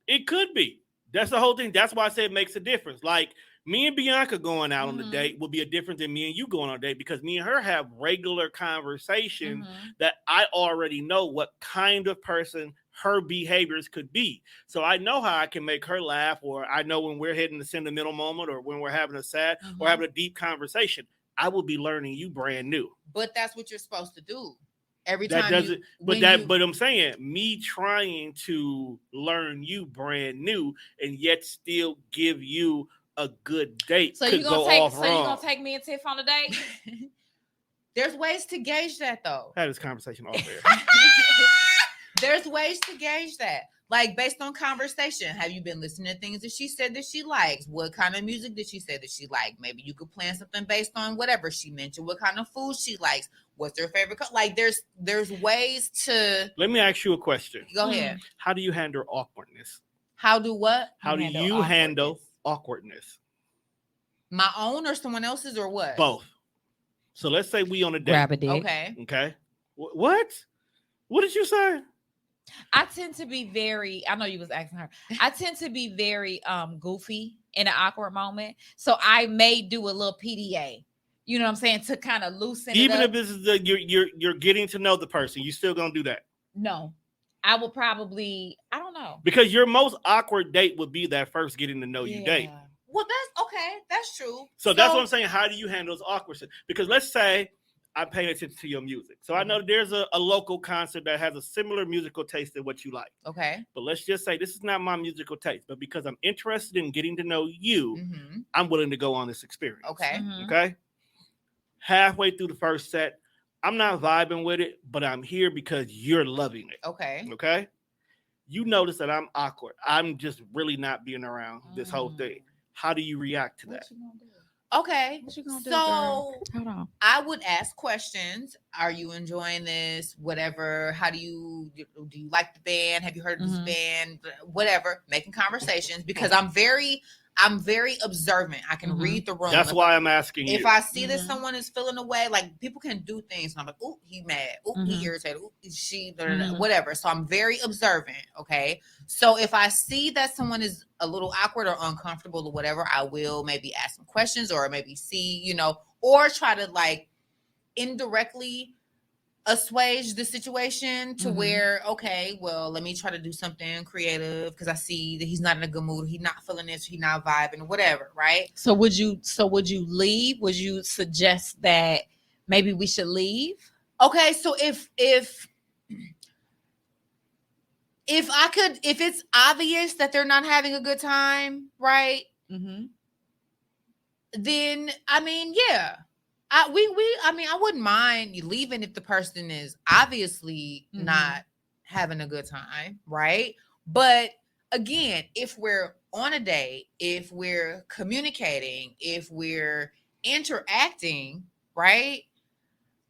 C: It could be. That's the whole thing. That's why I say it makes a difference. Like, me and Bianca going out on the date will be a different than me and you going on a date, because me and her have regular conversations that I already know what kind of person her behaviors could be. So I know how I can make her laugh, or I know when we're hitting the sentimental moment, or when we're having a sad or having a deep conversation. I will be learning you brand new.
B: But that's what you're supposed to do. Every time
C: that doesn't, but I'm saying, me trying to learn you brand new and yet still give you a good date.
A: So
C: you're gonna take me and Tiff
A: on a date?
B: There's ways to gauge that though.
C: I had this conversation off air.
B: There's ways to gauge that. Like based on conversation, have you been listening to things that she said that she likes? What kind of music did she say that she liked? Maybe you could plan something based on whatever she mentioned. What kind of food she likes? What's her favorite? Like there's ways to.
C: Let me ask you a question.
B: Go ahead.
C: How do you handle awkwardness?
B: How do what?
C: How do you handle awkwardness?
B: My own or someone else's or what?
C: Both. So let's say we on a date.
A: Grab a dick.
B: Okay.
C: Okay. What? What did you say?
A: I tend to be very, I know you was asking her. I tend to be very goofy in an awkward moment. So I may do a little PDA. You know what I'm saying? To kind of loosen
C: Even
A: it up.
C: if this is you're getting to know the person, you still gonna do that.
A: No. I will probably, I don't know.
C: Because your most awkward date would be that first getting to know you date.
B: Well, that's okay. That's true.
C: So that's what I'm saying. How do you handle those awkward? Because let's say I pay attention to your music. So I know there's a local concert that has a similar musical taste than what you like.
B: Okay.
C: But let's just say this is not my musical taste, but because I'm interested in getting to know you, I'm willing to go on this experience.
B: Okay.
A: Mhm.
C: Okay. Halfway through the first set, I'm not vibing with it, but I'm here because you're loving it.
B: Okay.
C: Okay. You notice that I'm awkward. I'm just really not being around this whole thing. How do you react to that?
B: Okay.
A: What you gonna do,
B: So
A: Hold on.
B: I would ask questions. Are you enjoying this? Whatever. How do you like the band? Have you heard of this band? Whatever. Making conversations because I'm very observant. I can read the room.
C: That's why I'm asking you.
B: If I see that someone is feeling away, like people can do things, and I'm like, oh, he mad, oh, he irritated, oh, she, whatever. So I'm very observant. Okay. So if I see that someone is a little awkward or uncomfortable or whatever, I will maybe ask some questions or maybe see, or try to like indirectly assuage the situation to where, okay, well, let me try to do something creative because I see that he's not in a good mood, he's not feeling this, he's not vibing, whatever, right?
A: So would you leave? Would you suggest that maybe we should leave?
B: Okay, so if it's obvious that they're not having a good time, right? Then I mean, yeah. I wouldn't mind you leaving if the person is obviously not having a good time, right? But again, if we're on a date, if we're communicating, if we're interacting, right?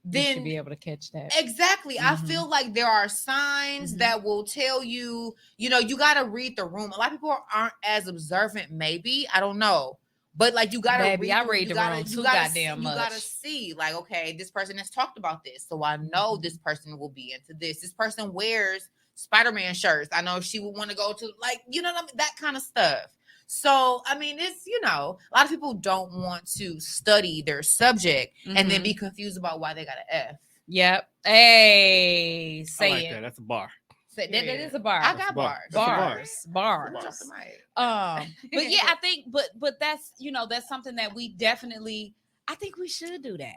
B: Then
A: you should be able to catch that.
B: Exactly. I feel like there are signs that will tell you, you got to read the room. A lot of people aren't as observant, maybe. I don't know. But like you gotta
A: Baby, I read the room too goddamn much.
B: You gotta see, like, okay, this person has talked about this, so I know this person will be into this. This person wears Spider-Man shirts. I know she would want to go to, like, you know what I mean, that kind of stuff. So I mean, it's a lot of people don't want to study their subject and then be confused about why they got an F.
A: Yep. Hey, say
C: I like
A: it.
C: that. That's a bar.
A: That is a bar.
B: I got bars.
A: Bars.
B: Drop the mic.
A: But yeah, I think, but that's that's something that we definitely, I think we should do that.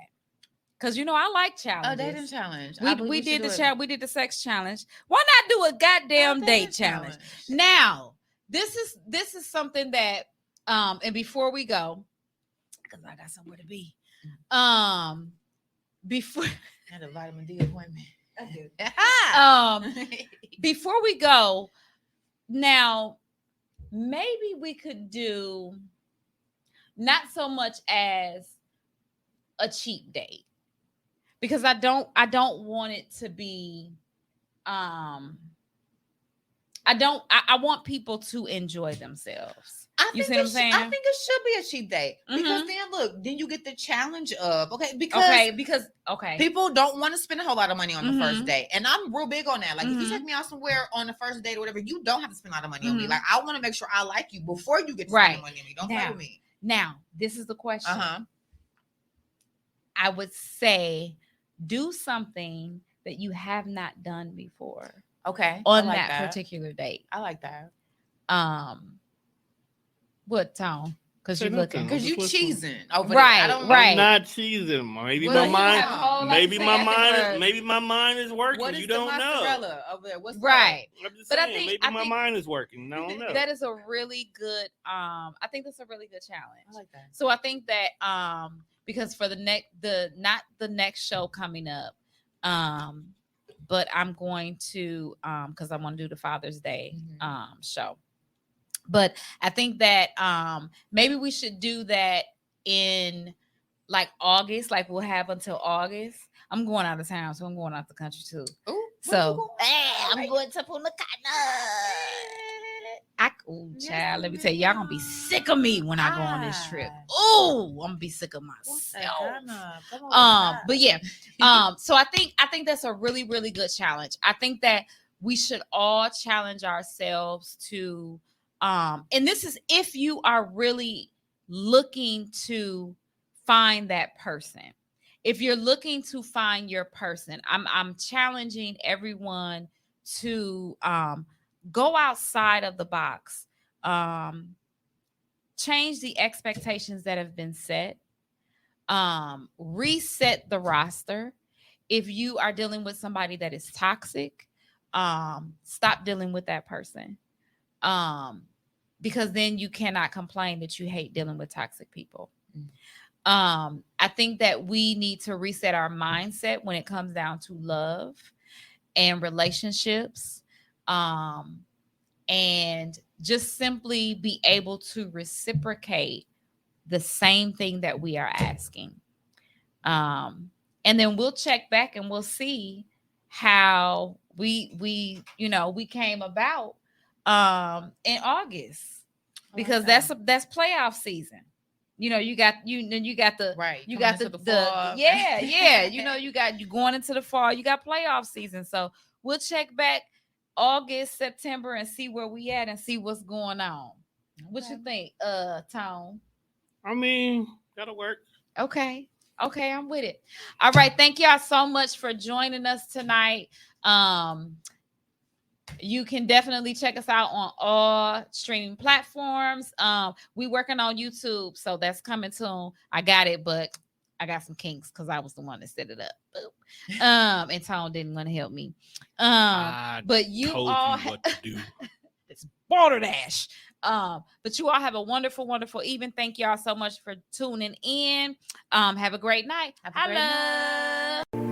A: Cause I like challenges.
B: A dating challenge.
A: We did the sex challenge. Why not do a goddamn date challenge? Now, this is something that and before we go, because I got somewhere to be. Before
B: I had a vitamin D appointment.
A: Before we go, now maybe we could do not so much as a cheap date, because I don't want it to be I want people to enjoy themselves. You see what I'm saying?
B: I think it should be a cheap date because then you get the challenge of because people don't want to spend a whole lot of money on the first date, and I'm real big on that. Like if you take me out somewhere on the first date or whatever, you don't have to spend a lot of money on me. Like I want to make sure I like you before you get to spend money on me. Don't play with me.
A: Now this is the question. I would say do something that you have not done before.
B: Okay.
A: On that particular date.
B: I like that.
A: What, Tom? because
C: Say
A: you're looking.
C: nothing.
B: Because you
C: Just listen.
B: cheesing over
A: Right,
B: there. I don't
A: right.
C: I'm not cheesing. Maybe
A: Well,
C: my
A: you have a whole
C: mind.
A: lot
C: Maybe
A: to
C: my
A: say
C: mind.
A: afterwards.
C: Maybe my mind is working.
B: What is
C: You
B: the
C: don't know.
B: mozzarella over there? What's
A: Right.
C: I'm just
A: But I
C: saying.
A: think-
C: Maybe
A: I
C: my
A: think-
C: mind is working. I don't know.
A: That is a really good I think that's a really good challenge.
B: I like that.
A: So I think that because for not the next show coming up, but I'm going to because I want to do the Father's Day show. But I think that maybe we should do that in like August, like we'll have until August. I'm going out of town, so I'm going out the country too.
B: Ooh,
A: So I'm going to Punta Cana. Child, let me tell you, y'all gonna be sick of me when I go on this trip. Oh, I'm gonna be sick of myself. But yeah, so I think that's a really, really good challenge. I think that we should all challenge ourselves to, and this is if you are really looking to find that person. If you're looking to find your person, I'm challenging everyone to go outside of the box. Change the expectations that have been set. Reset the roster. If you are dealing with somebody that is toxic, stop dealing with that person. Because then you cannot complain that you hate dealing with toxic people. I think that we need to reset our mindset when it comes down to love and relationships, and just simply be able to reciprocate the same thing that we are asking. And then we'll check back and we'll see how we came about in August, because that's playoff season. You got the
B: right.
A: you got the
B: fall.
A: yeah you going into the fall, you got playoff season. So we'll check back August, September and see where we at and see what's going on. What you think, Tone?
C: I mean, that'll work.
A: Okay, I'm with it. All right, thank y'all so much for joining us tonight. You can definitely check us out on all streaming platforms. We working on YouTube, so that's coming soon. I got it, but I got some kinks because I was the one that set it up. And Tone didn't want to help me. But you
C: told
A: all
C: you what to do.
A: it's Balderdash. But you all have a wonderful, wonderful evening. Thank y'all so much for tuning in. Have a great night.
B: Have a great night.